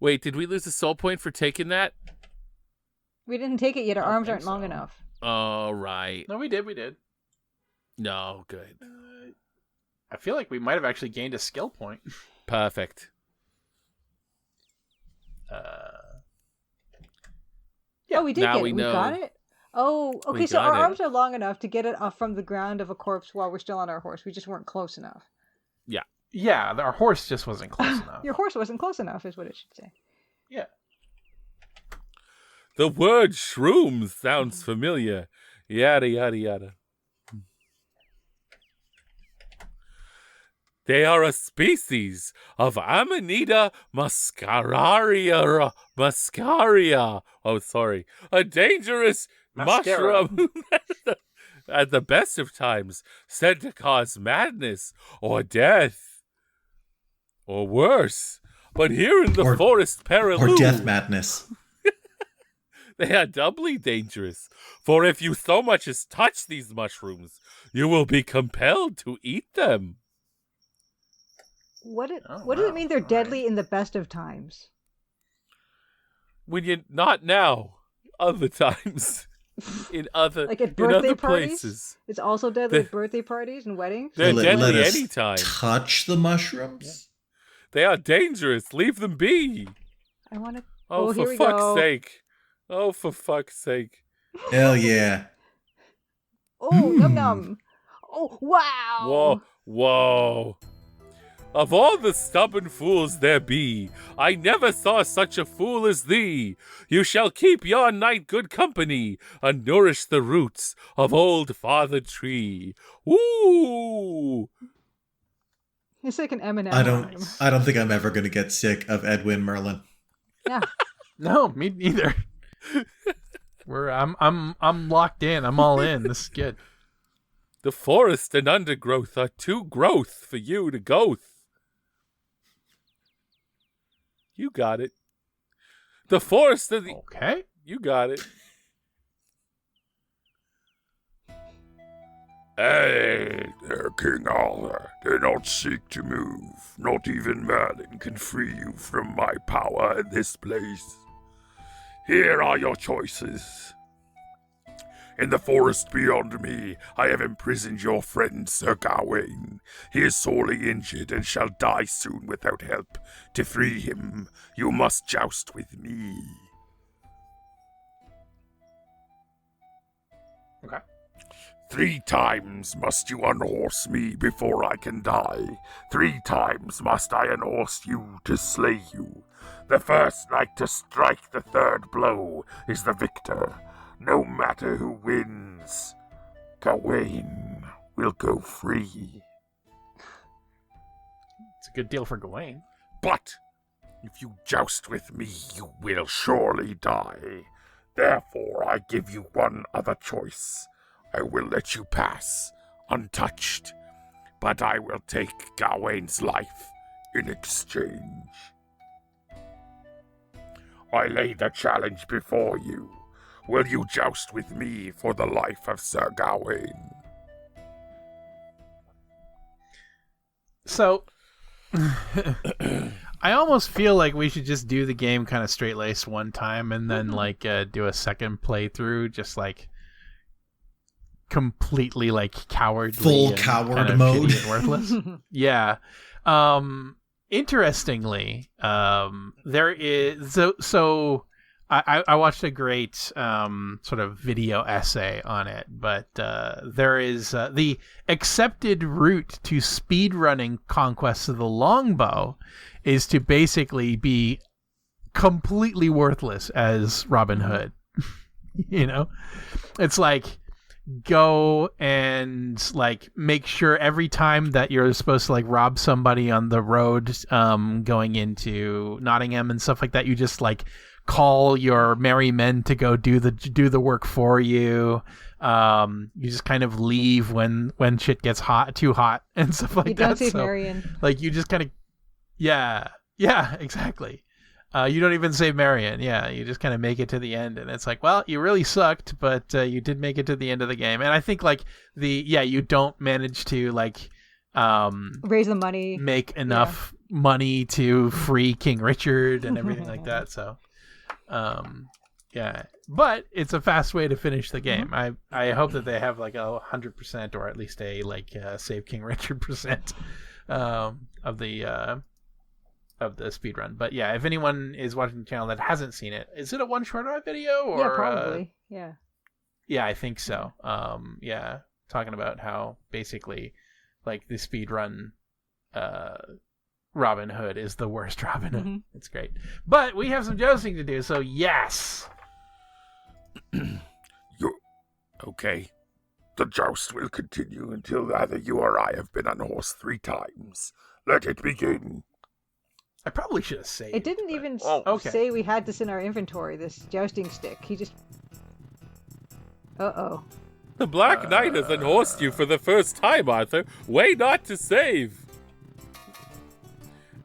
Wait, did we lose a soul point for taking that? We didn't take it yet. Our I don't arms think aren't long so. enough. Oh, right. No, we did. No, good. I feel like we might have actually gained a skill point. Perfect. Yeah, Oh, we did now get we it. know. We got it? Oh, okay. We So our got it. arms are long enough to get it off from the ground of a corpse while we're still on our horse. We just weren't close enough. Yeah, our horse just wasn't close enough. Your horse wasn't close enough, is what it should say. Yeah. The word shrooms sounds familiar. Yada, yada, yada. They are a species of Amanita muscaria. Oh, sorry. A dangerous Mascara. mushroom at the best of times, said to cause madness or death. Or worse. But here in the forest Perilou, Or death madness. they are doubly dangerous. For if you so much as touch these mushrooms, you will be compelled to eat them. What does it mean they're deadly in the best of times? When you not now, other times, in other Like at birthday parties? places, It's also deadly at birthday parties and weddings? they're Let deadly us anytime. touch the mushrooms? They are dangerous. Leave them be. I want to... Oh, here for we fuck's go. sake! Oh, for fuck's sake! Hell yeah. Oh, num num. Oh, wow. Whoa, whoa! Of all the stubborn fools there be, I never saw such a fool as thee. You shall keep your night good company, and nourish the roots of old Father Tree. Woo! It's like an Eminem. I rhyme. don't think I'm ever gonna get sick of Edwin Merlin. Yeah. No, me neither. I'm locked in. I'm all in. This is good. The forest and undergrowth are too growth for you to go. You got it. The forest and the... Okay. You got it. Hey there, King Arthur. Do not seek to move. Not even Merlin can free you from my power in this place. Here are your choices. In the forest beyond me, I have imprisoned your friend Sir Gawain. He is sorely injured and shall die soon without help. To free him, you must joust with me. Okay. 3 times must you unhorse me before I can die. 3 times must I unhorse you to slay you. The first knight to strike the 3rd blow is the victor. No matter who wins, Gawain will go free. It's a good deal for Gawain. But if you joust with me, you will surely die. Therefore, I give you one other choice. I will let you pass, untouched, but I will take Gawain's life in exchange. I lay the challenge before you. Will you joust with me for the life of Sir Gawain? So, I almost feel like we should just do the game kind of straight-laced one time and then, like, do a second playthrough, just, like, completely, like, cowardly. Full and coward kind of mode. shitty and worthless. Yeah. Interestingly, there is... So I watched a great sort of video essay on it, but there is the accepted route to speedrunning Conquests of the Longbow is to basically be completely worthless as Robin Hood. You know? It's like go and like make sure every time that you're supposed to like rob somebody on the road going into Nottingham and stuff like that, you just like call your merry men to go do the work for you. You just kind of leave when shit gets too hot and stuff like that. You don't say So, Marion. like you just kind of yeah, exactly. You don't even say Marion. Yeah, you just kind of make it to the end, and it's like, well, you really sucked, but you did make it to the end of the game. And I think like you don't manage to like Raise the money. make enough money to free King Richard and everything like that. So, yeah, but it's a fast way to finish the game. I hope that they have like 100% or at least a like save King Richard percent of the speed run. But yeah, if anyone is watching the channel that hasn't seen it, is it a one short video or Yeah, probably. yeah, I think so. Yeah, talking about how basically like the speed run Robin Hood is the worst Robin Hood. Mm-hmm. It's great. But we have some jousting to do, so yes. Okay. The joust will continue until either you or I have been unhorsed 3 times. Let it begin. I probably should have saved. It didn't even okay. say we had this in our inventory, this jousting stick. He just... Uh-oh. The Black Knight has unhorsed you for the first time, Arthur. Way not to save.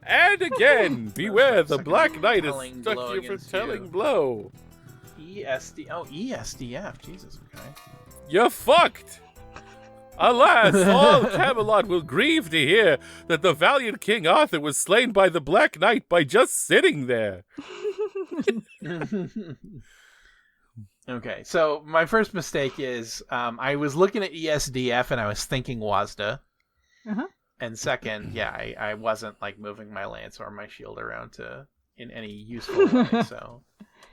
And again, beware, the Black Knight has Telling struck blow you for against telling you. blow. ESDF. Jesus, okay. You're fucked! Alas, all Camelot will grieve to hear that the valiant King Arthur was slain by the Black Knight by just sitting there. Okay, so my first mistake is I was looking at ESDF and I was thinking WASDA. Uh-huh. And second, yeah, I wasn't like moving my lance or my shield around in any useful way. So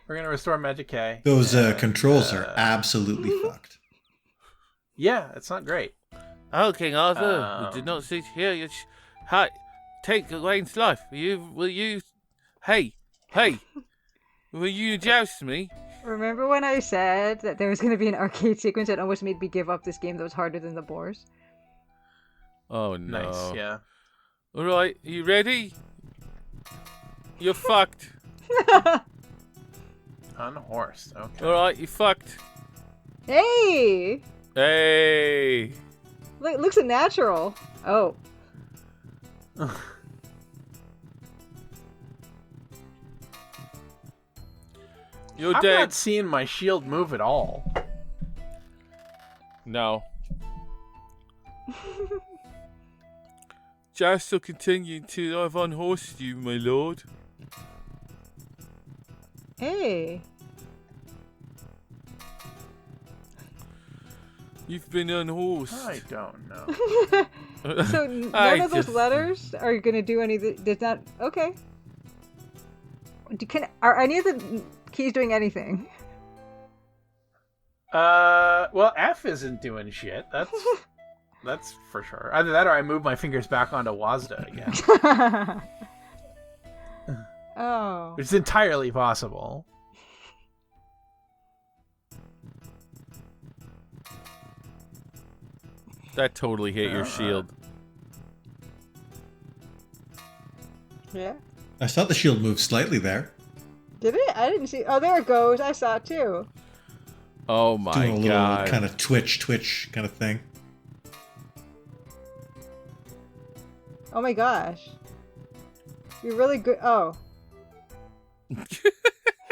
we're gonna restore Magic K. Those controls are absolutely fucked. Yeah, it's not great. Oh, King Arthur, we did not sit here. Take Elaine's life. Will you? Hey, will you joust me? Remember when I said that there was going to be an arcade sequence that almost made me give up this game that was harder than the Boars? Oh no! Nice, yeah. All right, you ready? You're fucked. Unhorsed. Okay. All right, you fucked. Hey! Hey. Look, it looks natural. Oh. You're I'm dead. not seeing my shield move at all. No. Joust will continue until I've unhorsed you, my lord. Hey. You've been unhorsed. I don't know. So none of those letters are going to do anything. Did not. Okay. Are any of the keys doing anything? Well, F isn't doing shit. That's for sure. Either that or I move my fingers back onto WASDA again. Oh. It's entirely possible. That totally hit your shield. Yeah. I saw the shield move slightly there. Did it? I didn't see. Oh, there it goes. I saw it too. Oh my Doing a little god. kind of twitch kind of thing. Oh my gosh. You're really good. Oh.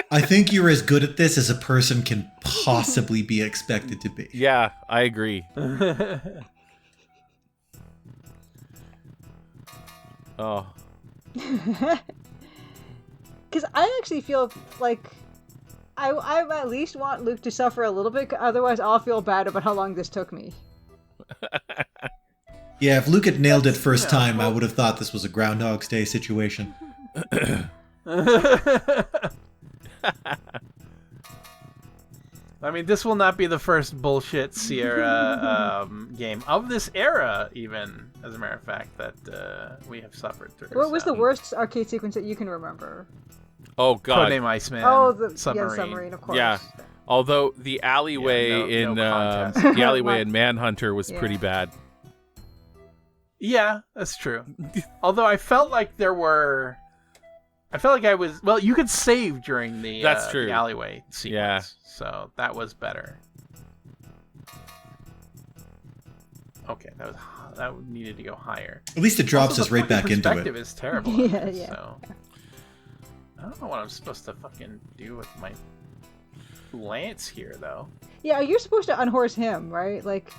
I think you're as good at this as a person can possibly be expected to be. Yeah, I agree. Oh. Because I actually feel like I at least want Luke to suffer a little bit, otherwise I'll feel bad about how long this took me. Yeah, if Luke had nailed it first time, I would have thought this was a Groundhog's Day situation. I mean, this will not be the first bullshit Sierra game of this era, even, as a matter of fact, that we have suffered through. What was the worst arcade sequence that you can remember? Oh god. Codename ICEMAN. Oh, the submarine. submarine, of course. Yeah. Although the alleyway no contest. the alleyway in Manhunter was pretty bad. Yeah, that's true. Although I felt like I was... Well, you could save during the, That's true. the alleyway sequence. Yeah. So that was better. Okay, that needed to go higher. At least it drops Also, us the right back fucking into perspective it. is terrible. Yeah, yeah. So I don't know what I'm supposed to fucking do with my lance here, though. Yeah, you're supposed to unhorse him, right? Like,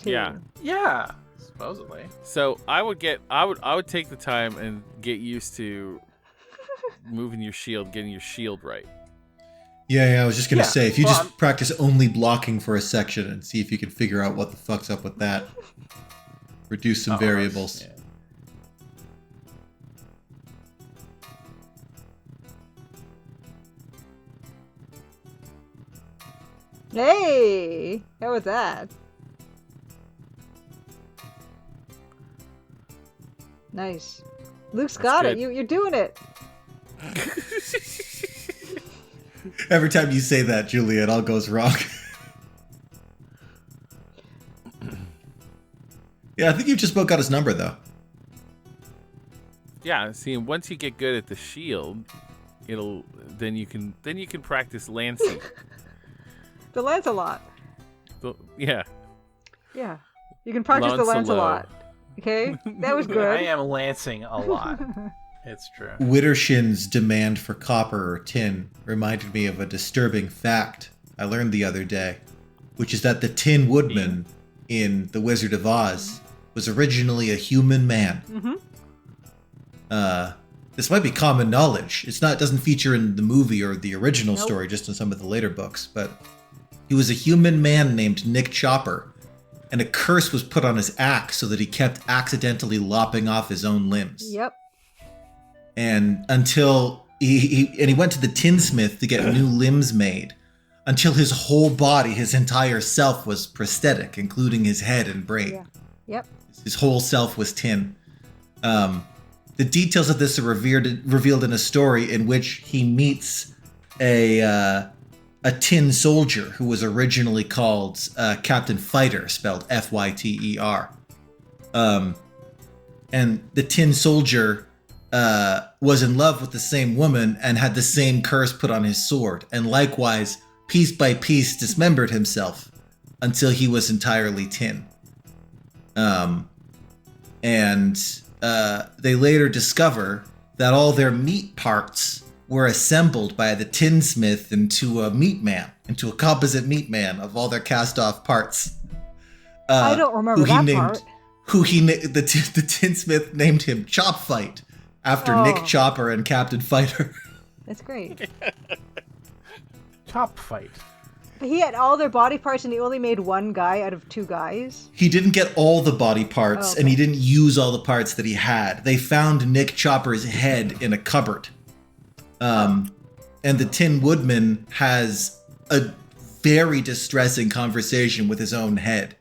Yeah. Yeah, supposedly. So I would take the time and get used to moving your shield, getting your shield right. Yeah, I was just going to say, if you well, just practice only blocking for a section and see if you can figure out what the fuck's up with that. Reduce some variables. yeah. Hey! How was that? Nice. Luke's got it. good. You're doing it. Every time you say that, Julia, it all goes wrong. Yeah, I think you've just about got his number, though. Yeah, see, once you get good at the shield, then you can practice lancing. The Lancelot. Yeah. Yeah. You can practice the Lancelot. Okay? That was good. I am lancing a lot. It's true. Widdershins' demand for copper or tin reminded me of a disturbing fact I learned the other day, which is that the Tin Woodman in The Wizard of Oz was originally a human man. This might be common knowledge. It doesn't feature in the movie or the original story, just in some of the later books, but he was a human man named Nick Chopper, and a curse was put on his axe so that he kept accidentally lopping off his own limbs. Yep. And until he went to the tinsmith to get new limbs made, until his whole body, his entire self was prosthetic, including his head and brain. Yeah. Yep. His whole self was tin. The details of this are revealed in a story in which he meets a tin soldier who was originally called Captain Fighter, spelled Fyter. And the tin soldier was in love with the same woman and had the same curse put on his sword, and likewise, piece by piece, dismembered himself until he was entirely tin. They later discover that all their meat parts were assembled by the tinsmith into a composite meat man of all their cast-off parts. I don't remember that part. The tinsmith named him Chop Fight after Nick Chopper and Captain Fighter. That's great. Top fight. But he had all their body parts and he only made one guy out of two guys? He didn't get all the body parts, and he didn't use all the parts that he had. They found Nick Chopper's head in a cupboard. And the Tin Woodman has a very distressing conversation with his own head,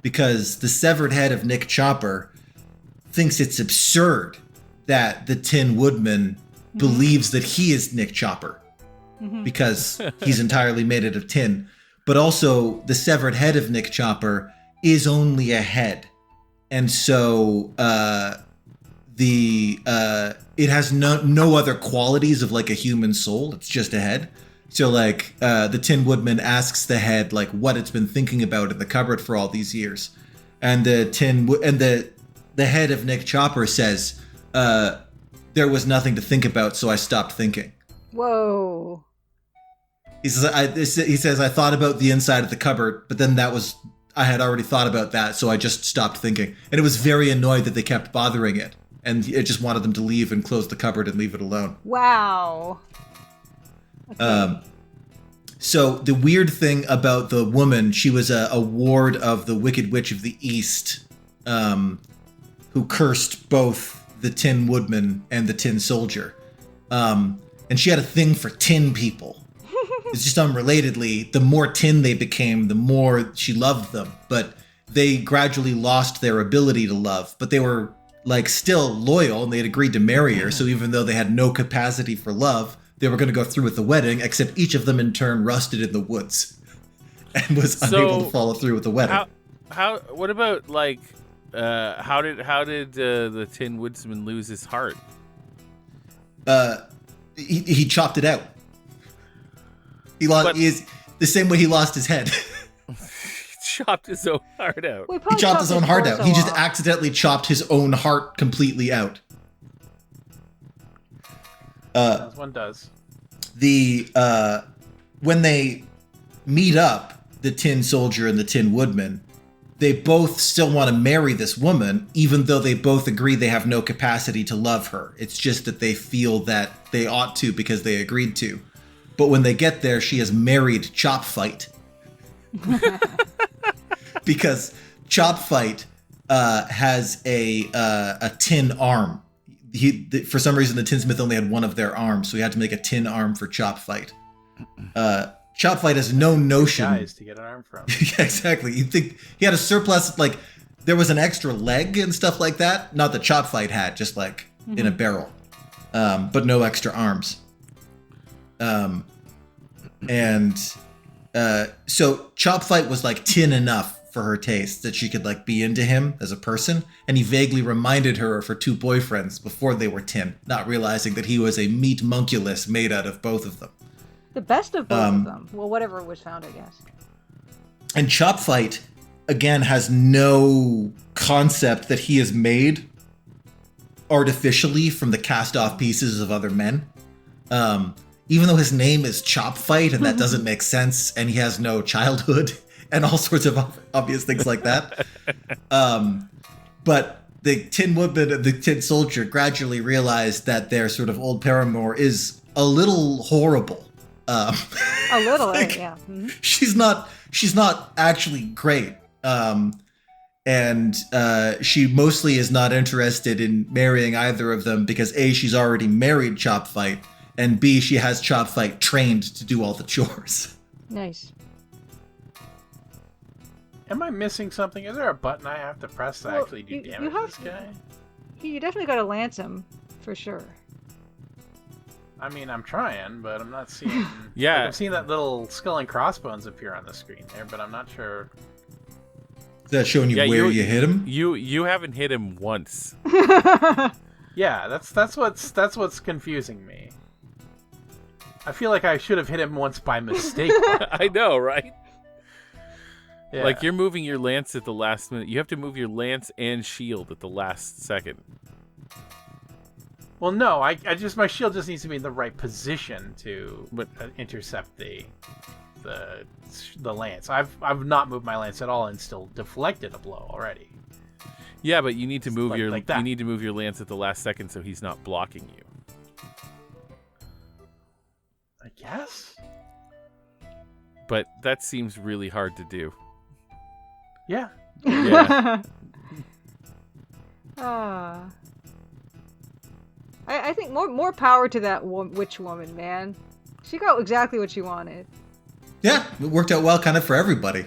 because the severed head of Nick Chopper thinks it's absurd that the Tin Woodman believes that he is Nick Chopper, because he's entirely made out of tin. But also, the severed head of Nick Chopper is only a head. And so it has no other qualities of like a human soul. It's just a head. So like the Tin Woodman asks the head like what it's been thinking about in the cupboard for all these years. And the head of Nick Chopper says, there was nothing to think about, so I stopped thinking. Whoa. He says, I thought about the inside of the cupboard, but then I had already thought about that, so I just stopped thinking. And it was very annoyed that they kept bothering it. And it just wanted them to leave and close the cupboard and leave it alone. Wow. Okay. So the weird thing about the woman, she was a ward of the Wicked Witch of the East, who cursed both the Tin Woodman and the Tin Soldier. And she had a thing for tin people. It's just unrelatedly, the more tin they became, the more she loved them. But they gradually lost their ability to love. But they were like still loyal, and they had agreed to marry her. So even though they had no capacity for love, they were going to go through with the wedding, except each of them in turn rusted in the woods and was unable to follow through with the wedding. What about like how did the Tin Woodsman lose his heart? He chopped it out. He lost the same way he lost his head. He chopped his own heart out. He chopped his own heart out. He just accidentally chopped his own heart completely out. As one does. When they meet up, the Tin Soldier and the Tin Woodman, they both still want to marry this woman, even though they both agree they have no capacity to love her. It's just that they feel that they ought to because they agreed to. But when they get there, she has married Chop Fight. Because Chop Fight has a tin arm. For some reason, the tinsmith only had one of their arms, so he had to make a tin arm for Chop Fight. Chop Fight has no notion. Guys to get an arm from. Yeah, exactly. You think he had a surplus, like there was an extra leg and stuff like that. Not that Chop Fight had, just like in a barrel, but no extra arms. So Chop Fight was like tin enough for her taste that she could like be into him as a person, and he vaguely reminded her of her two boyfriends before they were tin, not realizing that he was a meat munculus made out of both of them. The best of both of them. Well, whatever was found, I guess. And Chop Fight, again, has no concept that he is made artificially from the cast-off pieces of other men. Even though his name is Chop Fight, and that doesn't make sense, and he has no childhood, and all sorts of obvious things like that. But the Tin Woodman and the Tin Soldier gradually realized that their sort of old paramour is a little horrible. A little, like, yeah. Mm-hmm. She's not actually great. And she mostly is not interested in marrying either of them because A, she's already married Chop Fight, and B, she has Chop Fight trained to do all the chores. Nice. Am I missing something? Is there a button I have to press to actually do damage to this guy? You definitely got to lance him, for sure. I mean, I'm trying, but I'm not seeing... Yeah. Like, I'm seeing that little skull and crossbones appear on the screen there, but I'm not sure... Is that showing you where you hit him? You haven't hit him once. Yeah, that's what's confusing me. I feel like I should have hit him once by mistake. I know, right? Yeah. Like, you're moving your lance at the last minute. You have to move your lance and shield at the last second. Well, no, I just my shield just needs to be in the right position to intercept the lance. I've not moved my lance at all and still deflected a blow already. Yeah, but you need to move like that. you need to move your lance at the last second so he's not blocking you. I guess. But that seems really hard to do. Yeah. Yeah. I think more power to that witch woman, man. She got exactly what she wanted. Yeah, it worked out well kind of for everybody.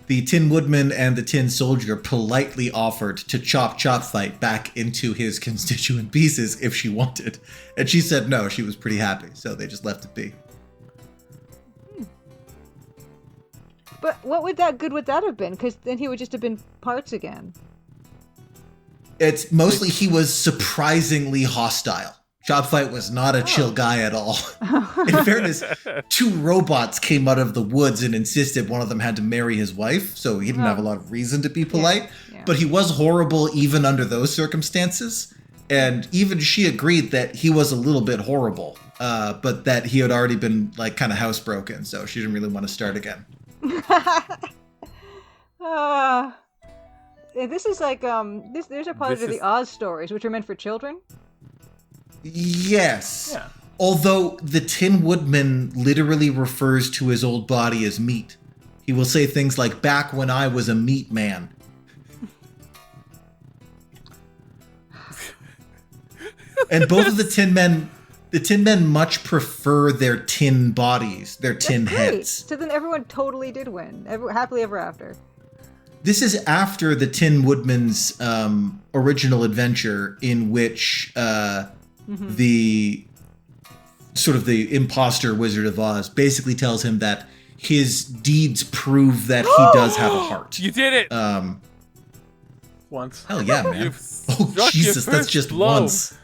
The Tin Woodman and the Tin Soldier politely offered to chop Chop Fight back into his constituent pieces if she wanted. And she said no, she was pretty happy, so they just left it be. But what would that have been? Because then he would just have been parts again. It's mostly he was surprisingly hostile. Chop Fight was not a chill guy at all. In fairness, two robots came out of the woods and insisted one of them had to marry his wife, so he didn't have a lot of reason to be polite. Yeah. But he was horrible even under those circumstances. And even she agreed that he was a little bit horrible, but that he had already been like kind of housebroken, so she didn't really want to start again. This is like there's a part of the Oz stories which are meant for children. Yes. Yeah. Although the Tin Woodman literally refers to his old body as meat. He will say things like, back when I was a meat man. And both of the Tin Men much prefer their tin bodies, their tin heads. So then everyone totally did win. Happily ever after. This is after the Tin Woodman's original adventure in which the sort of the imposter Wizard of Oz basically tells him that his deeds prove that he does have a heart. You did it! Once. Hell yeah, man. Oh, struck Jesus, your that's first just blow. once.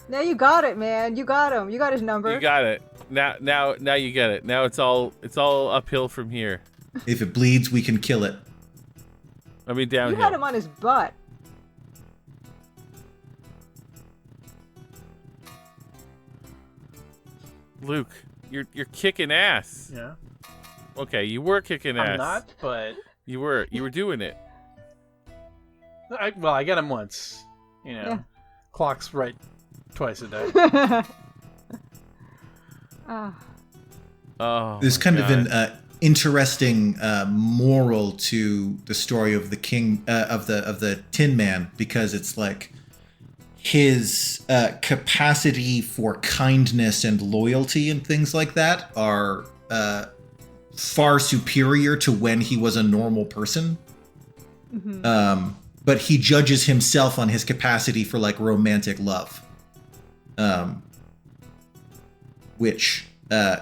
Now you got it, man. You got him. You got his number. You got it. Now you get it. Now it's all uphill from here. If it bleeds, we can kill it. I mean, You downhill. had him on his butt. Luke, you're kicking ass. Yeah. Okay, you were kicking ass. I'm not, but You were doing it. I get him once. You know, Yeah. clock's right twice a day. Oh, There's my kind of God. an interesting moral to the story of the king of the Tin Man, because it's like his capacity for kindness and loyalty and things like that are far superior to when he was a normal person. But he judges himself on his capacity for like romantic love, which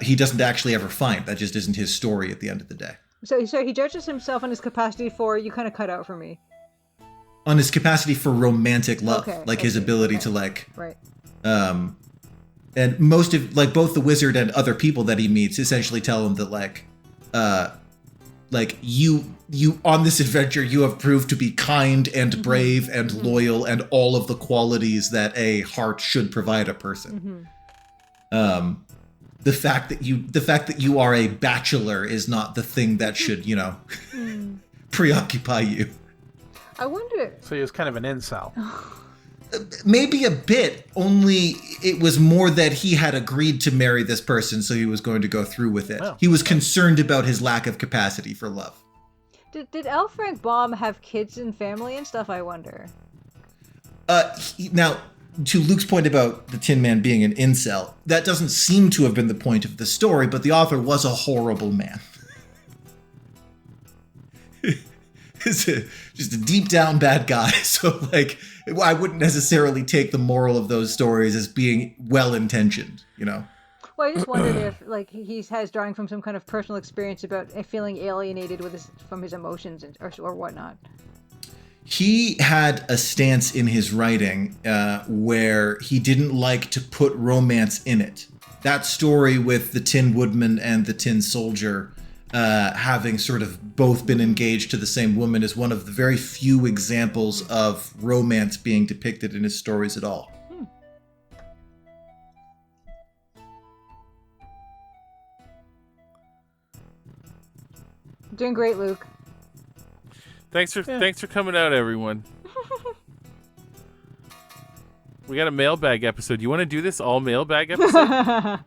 he doesn't actually ever find. That just isn't his story at the end of the day. So he judges himself on his capacity for, you kind of cut out for me. On his capacity for romantic love, like his ability to like, right. And most of like both the wizard and other people that he meets essentially tell him that like you on this adventure you have proved to be kind and brave and loyal and all of the qualities that a heart should provide a person. The fact that you are a bachelor is not the thing that should, preoccupy you. I wonder. So he was kind of an incel. Maybe a bit, only it was more that he had agreed to marry this person, so he was going to go through with it. Well, he was concerned about his lack of capacity for love. Did L. Frank Baum have kids and family and stuff, I wonder? Now, to Luke's point about the Tin Man being an incel, that doesn't seem to have been the point of the story, but the author was a horrible man. Just a deep down bad guy. So like, I wouldn't necessarily take the moral of those stories as being well intentioned, Well, I just wondered if like he has drawing from some kind of personal experience about feeling alienated from his emotions or whatnot. He had a stance in his writing where he didn't like to put romance in it. That story with the Tin Woodman and the Tin Soldier having sort of both been engaged to the same woman is one of the very few examples of romance being depicted in his stories at all. Doing great, Luke. Thanks for coming out, everyone. We got a mailbag episode. You want to do this all mailbag episode?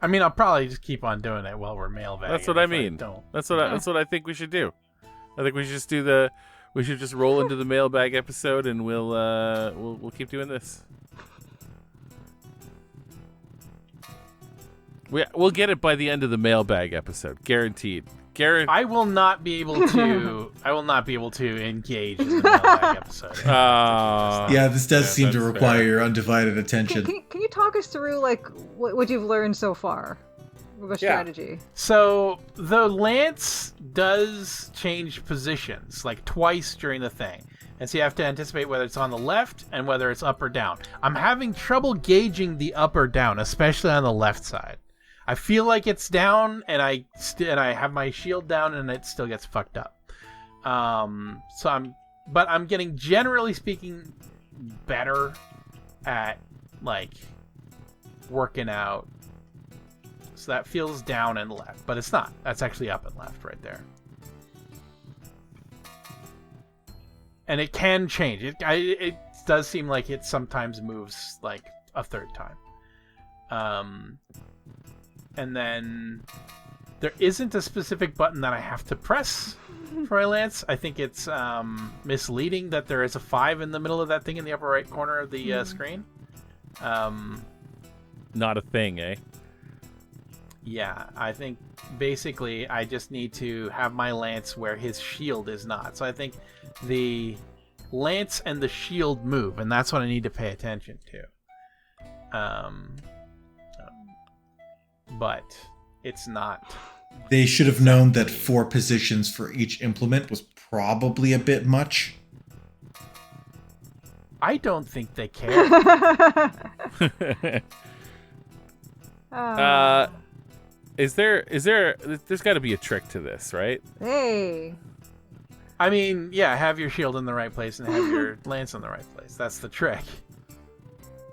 I mean, I'll probably just keep on doing it while we're mailbagging. That's what I mean. That's what I think we should do. I think we should just we should just roll into the mailbag episode, and we'll keep doing this. We'll get it by the end of the mailbag episode, guaranteed. I will not be able to. Engage in the mailbag episode. Yeah, this does seem to require your undivided attention. Can you talk us through like what you've learned so far with strategy? So the lance does change positions like twice during the thing, and so you have to anticipate whether it's on the left and whether it's up or down. I'm having trouble gauging the up or down, especially on the left side. I feel like it's down, and I have my shield down, and it still gets fucked up. But I'm getting, generally speaking, better at like working out. So that feels down and left, but it's not. That's actually up and left right there. And it can change. It does seem like it sometimes moves like a third time. And then there isn't a specific button that I have to press for my lance. I think it's misleading that there is a 5 in the middle of that thing in the upper right corner of the screen. Not a thing, eh? Yeah, I think basically I just need to have my lance where his shield is not. So I think the lance and the shield move, and that's what I need to pay attention to. But it's not. They should have known that 4 positions for each implement was probably a bit much. I don't think they care. There's got to be a trick to this, right? Hey. I mean, yeah, have your shield in the right place and have your lance in the right place. That's the trick.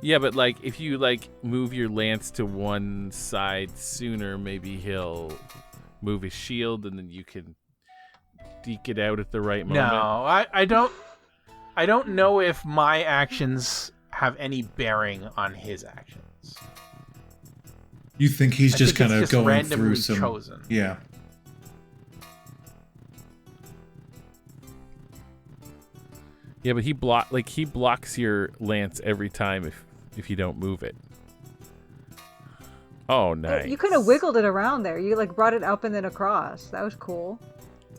Yeah, but like if you like move your lance to one side sooner, maybe he'll move his shield, and then you can deke it out at the right moment. No, I don't know if my actions have any bearing on his actions. You think he's just kind of going through some chosen. Yeah. Yeah, but he blocks your lance every time if you don't move it. Oh, nice. You kind of wiggled it around there. You like brought it up and then across. That was cool.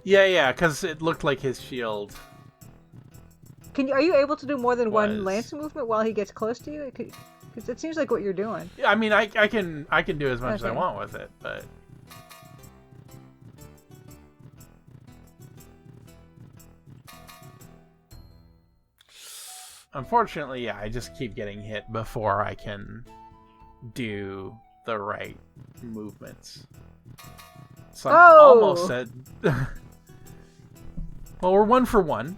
Yeah, because it looked like his shield. Are you able to do more than one Was. lance movement while he gets close to you? Because it seems like what you're doing. I mean, I can do as much as I Okay. want with it, but unfortunately, yeah, I just keep getting hit before I can do the right movements. So I'm almost at. Well, we're 1 for 1.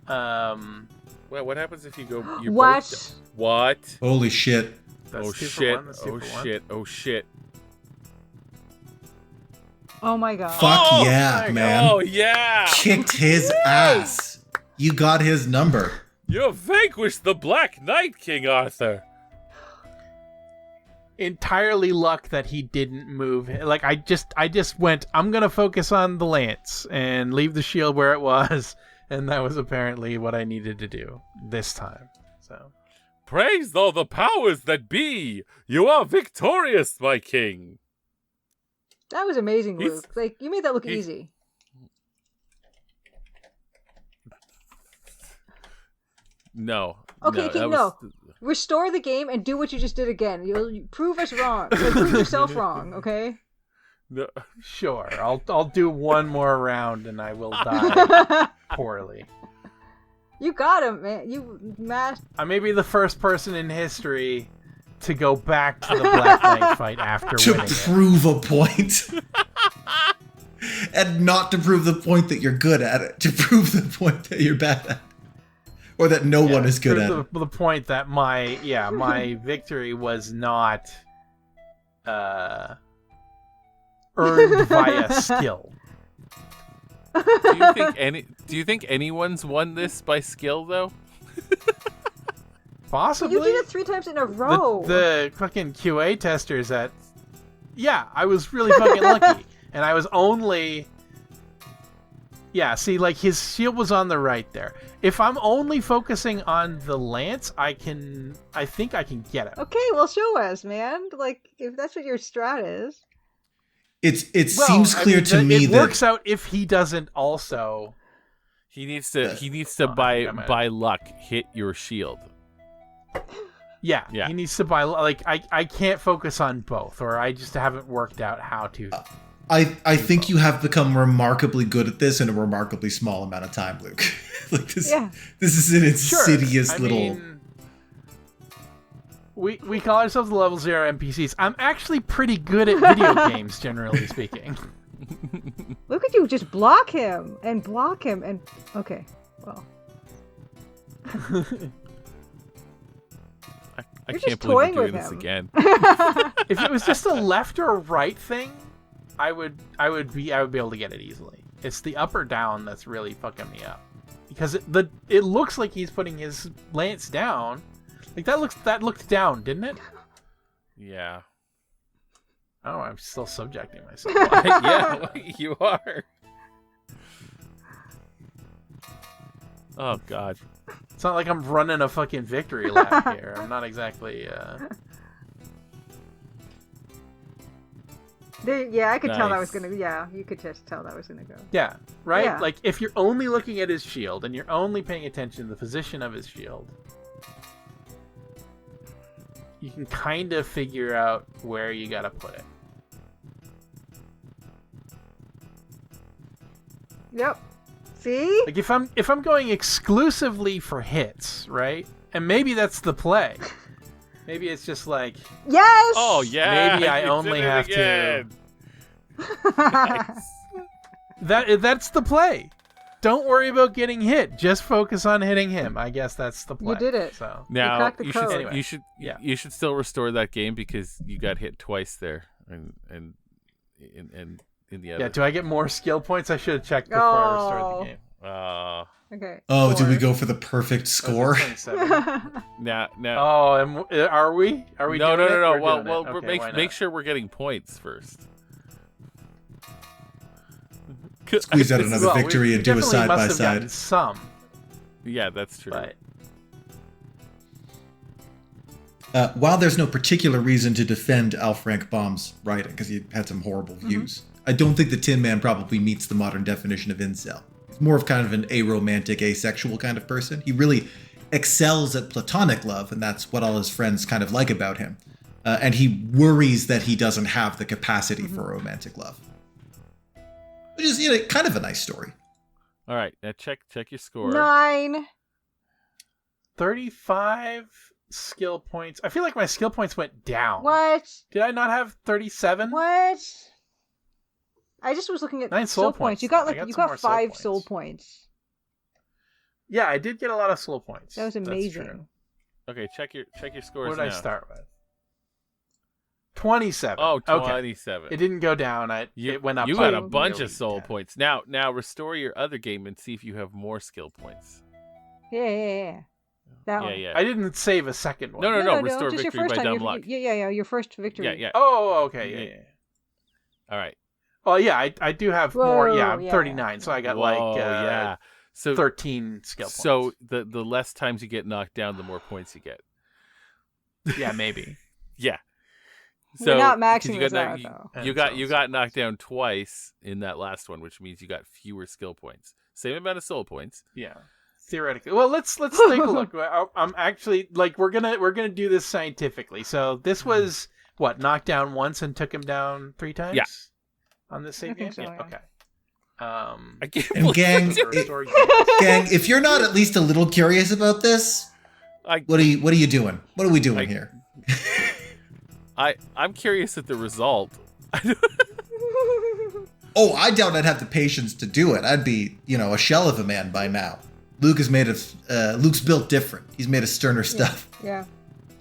Well, what happens if you go? You're What? Both, what? Holy shit. That's Oh 2 for shit! 1, that's 2 Oh for 1. shit! Oh shit! Oh my god. Fuck Oh yeah, my- man. Oh yeah! Kicked his ass. You got his number. You have vanquished the Black Knight, King Arthur. Entirely luck that he didn't move. Like I just went, I'm gonna focus on the lance and leave the shield where it was, and that was apparently what I needed to do this time. So Praise all the powers that be. You are victorious, my king. That was amazing, He's- Luke. Like, you made that look he's- easy. No. Okay, no, King, that no. was- Restore the game and do what you just did again. You prove us wrong. Like, prove yourself wrong, okay? No. sure, I'll do one more round and I will die poorly. You got him, man. You mashed. I may be the first person in history to go back to the Black Knight fight after To winning it. prove a point. And not to prove the point that you're good at it. To prove the point that you're bad at it. Or that no one is good at it. The point that my victory was not earned via skill. Do you think anyone's won this by skill though? Possibly. You did it 3 times in a row. The fucking QA testers at... Yeah, I was really fucking lucky. And I was only... Yeah, see, like, his shield was on the right there. If I'm only focusing on the lance, I think I can get it. Okay, well, show us, man. Like, if that's what your strat is. It Well, seems I clear mean, to me it that works out if he doesn't also... He needs to I might- by luck hit your shield. Yeah, Yeah. he needs to buy... Like, I can't focus on both, or I just haven't worked out how to... I think you have become remarkably good at this in a remarkably small amount of time, Luke. Like this, Yeah. this is an Sure. insidious I little. mean, we call ourselves the level 0 NPCs. I'm actually pretty good at video games, generally speaking. Look at you, just block him and block him and... Okay, well. I You're can't just believe toying we're doing with this him. again. If it was just a left or right thing, I would be able to get it easily. It's the up or down that's really fucking me up. Because it looks like he's putting his lance down. Like that looked down, didn't it? Yeah. Oh, I'm still subjecting myself. Yeah, you are. Oh god. It's not like I'm running a fucking victory lap here. I'm not exactly. Yeah, I could tell that was Nice. gonna... Yeah, you could just tell that was gonna go. Yeah, right? Yeah. Like, if you're only looking at his shield and you're only paying attention to the position of his shield, you can kind of figure out where you gotta put it. Yep. See? Like, if I'm going exclusively for hits, right? And maybe that's the play. Maybe it's just like, Yes! Oh yeah. Maybe I you only did it have to- again. Nice. that's the play. Don't worry about getting hit. Just focus on hitting him. I guess that's the play. You did it. So Now cracked the you code. should Anyway, you should yeah. you should still restore that game because you got hit twice there and in the other. yeah, do I get more skill points? I should have checked before I restored Oh. the game. Okay. Oh, do we 4. go for the perfect score? 27. now Oh, and are we? Are we? no doing no it? no We're well doing well it. we're- Okay, why make not? sure we're getting points first. Squeeze out another Well, victory we and do a definitely side by must have side. gotten some, Yeah, that's true. but While there's no particular reason to defend Al Frank Baum's writing, because he had some horrible views, I don't think the Tin Man probably meets the modern definition of incel. He's more of kind of an aromantic, asexual kind of person. He really excels at platonic love, and that's what all his friends kind of like about him. And he worries that he doesn't have the capacity for romantic love. Which is, kind of a nice story. All right, now check your score. 9. 35 skill points. I feel like my skill points went down. What? Did I not have 37? What? I just was looking at 9 soul points. You got some more 5 soul soul points. Yeah, I did get a lot of soul points. That was That's amazing. true. Okay, check your scores. What did I now. start with? 27. Oh, Okay. 27. It didn't go down. It went up. You by got a bunch nearly of soul 10. points. Now restore your other game and see if you have more skill points. Yeah. That one. Yeah. I didn't save a second one. No. Restore just your victory first by time. dumb luck. Yeah, your first victory. Yeah. Oh, okay. Yeah. All right. Oh, yeah, I do have more. Yeah, I'm yeah. 39, so I got yeah. So 13 skill points. So the less times you get knocked down, the more points you get. Yeah, maybe. Yeah. We're not 'cause maxing you this got out, knocked- though. you got knocked down twice in that last one, which means you got fewer skill points. Same amount of soul points. Yeah. Theoretically. Well, let's take a look. I'm actually we're gonna do this scientifically. So this was what, knocked down once and took him down 3 times? Yeah. On this same I think game? so, yeah. Okay. I can't And believe gang, gang, if you're not at least a little curious about this, what are you doing? What are we doing here? I'm curious at the result. Oh, I doubt I'd have the patience to do it. I'd be, a shell of a man by now. Luke's built different. He's made of sterner stuff. Yeah,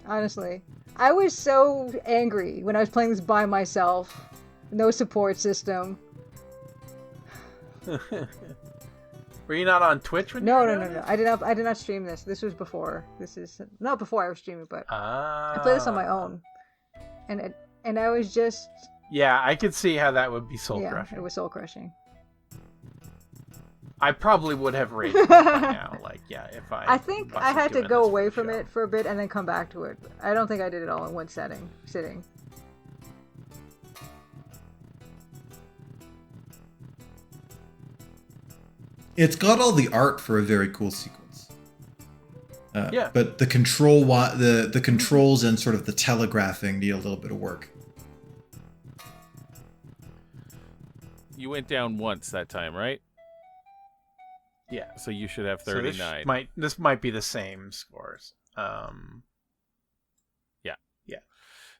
honestly. I was so angry when I was playing this by myself. No support system. Were you not on Twitch when No. you were doing this? I did not stream this. This was before. This is not before I was streaming, but Ah. I played this on my own. And I was just Yeah, I could see how that would be soul crushing. it was soul crushing. I probably would have raged quit by now. If I think I wasn't had to doing go this away for from the show. it for a bit and then come back to it. I don't think I did it all in one sitting. It's got all the art for a very cool sequence. Yeah. But the the controls and sort of the telegraphing need a little bit of work. You went down once that time, right? Yeah. So you should have So 39. this might be the same scores.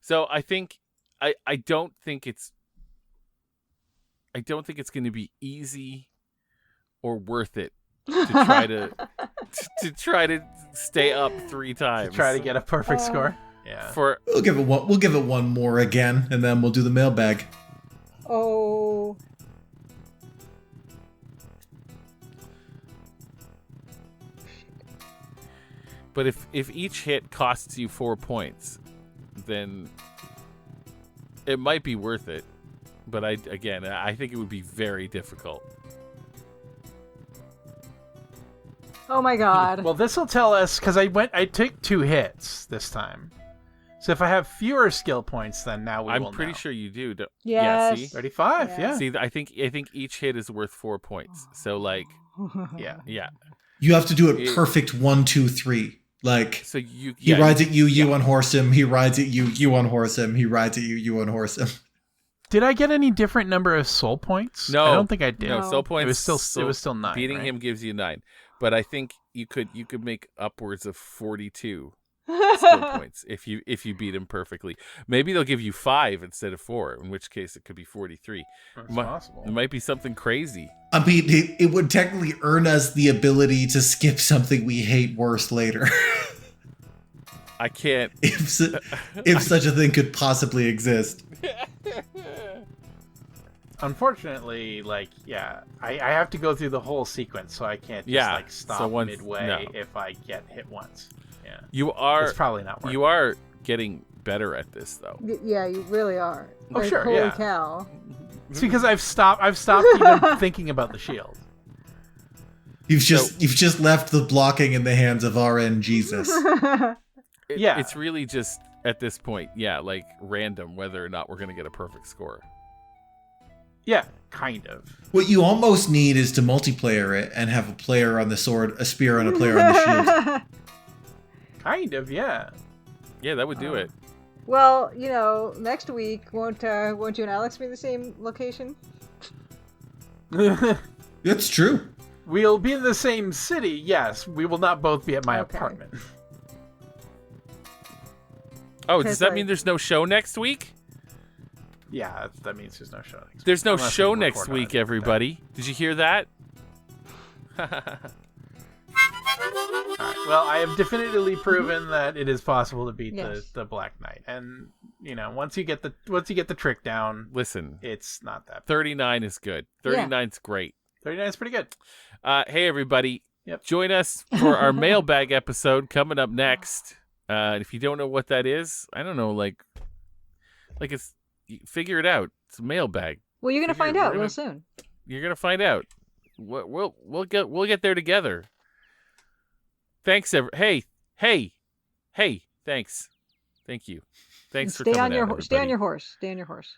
So I think I don't think it's going to be easy or worth it to try to to try to stay up 3 times. Try to get a perfect score. Yeah. We'll give it one more again, and then we'll do the mailbag. Oh. But if each hit costs you 4 points, then it might be worth it. But I think it would be very difficult. Oh my god. Well, this will tell us because I took 2 hits this time. So if I have fewer skill points, then now we will I'm pretty know. sure you do. Yes. Yeah, see? 35. Yeah. Yeah. See, I think each hit is worth 4 points. So Yeah. yeah. You have to do it perfect 1, 2, 3. So you he rides at you, you unhorse him. He rides at you, you unhorse him. He rides at you, you unhorse him. Did I get any different number of soul points? No, I don't think I did. No, soul points. It was still 9. Beating right? him gives you 9, but I think you could make upwards of 42 skill points if you beat him perfectly. Maybe they'll give you 5 instead of 4, in which case it could be 43. That's possible. It might be something crazy. I mean, it would technically earn us the ability to skip something we hate worse later. I can't. if such a thing could possibly exist. Unfortunately, I have to go through the whole sequence, so I can't just stop so once, midway no. if I get hit once. Yeah, It's probably not worth. You are getting better at this, though. Yeah, you really are. Oh, Like, sure, holy yeah. cow. It's because I've stopped even thinking about the shield. You've just left the blocking in the hands of RN Jesus. Yeah. It's really just at this point, random whether or not we're gonna get a perfect score. Yeah, kind of. What you almost need is to multiplayer it and have a player on the sword, a spear, and a player on the shield. Kind of, yeah. Yeah, that would do it. Well, next week won't you and Alex be in the same location? It's true. We'll be in the same city, yes. We will not both be at my Okay. apartment. Oh, Because, does that like- mean there's no show next week? Yeah, that means there's no show next week. There's no Unless show we next record on week, a different everybody. Did you hear that? day. Alright, well, I have definitively proven that it is possible to beat Yes. the Black Knight. And, once you get the trick down, Listen, it's not that bad. 39 is good. 39's great. 39 is pretty good. Hey, everybody. Yep. Join us for our mailbag episode coming up next. If you don't know what that is, I don't know, like it's, figure it out. It's a mailbag. Well, you're gonna find We're out gonna- real soon. You're gonna find out. We'll get there together. Thanks, hey, thanks, thank you, thanks for Stay coming on your out, stay on everybody. your horse. Stay on your horse.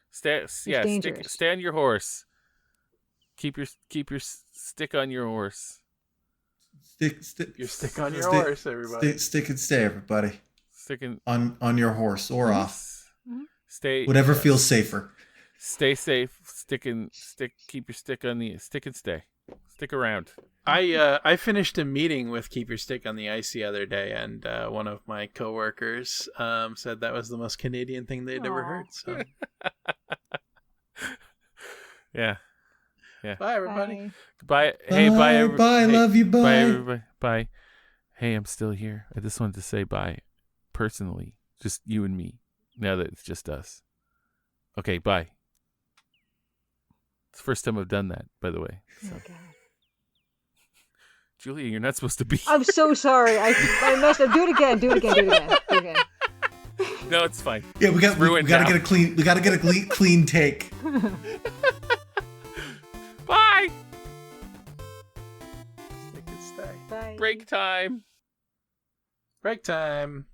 dangerous. Stay on your horse. Keep your stick on your horse. Stick Your stick on your horse, everybody. Stick and stay, everybody. Sticking On your horse or off. Stay. Whatever feels safer. Stay safe. Keep your stick on the stick and stay. Stick around. I finished a meeting with Keep Your Stick on the Ice the other day, and one of my coworkers said that was the most Canadian thing they'd ever heard. So, Yeah. bye everybody. Bye. Bye. Hey, bye. Bye. Hey, Love you. Bye. Bye, everybody. Bye. Hey, I'm still here. I just wanted to say bye, personally, just you and me. Now that it's just us. Okay, bye. It's the first time I've done that, by the way. So. Oh, God. Julia, you're not supposed to be. I'm so sorry. I messed up. Do it again. Do it again. No, it's fine. Yeah, we got ruined we got to now. get a clean. We got to get a clean take. Bye. Stick and stay. Bye. Break time. Break time.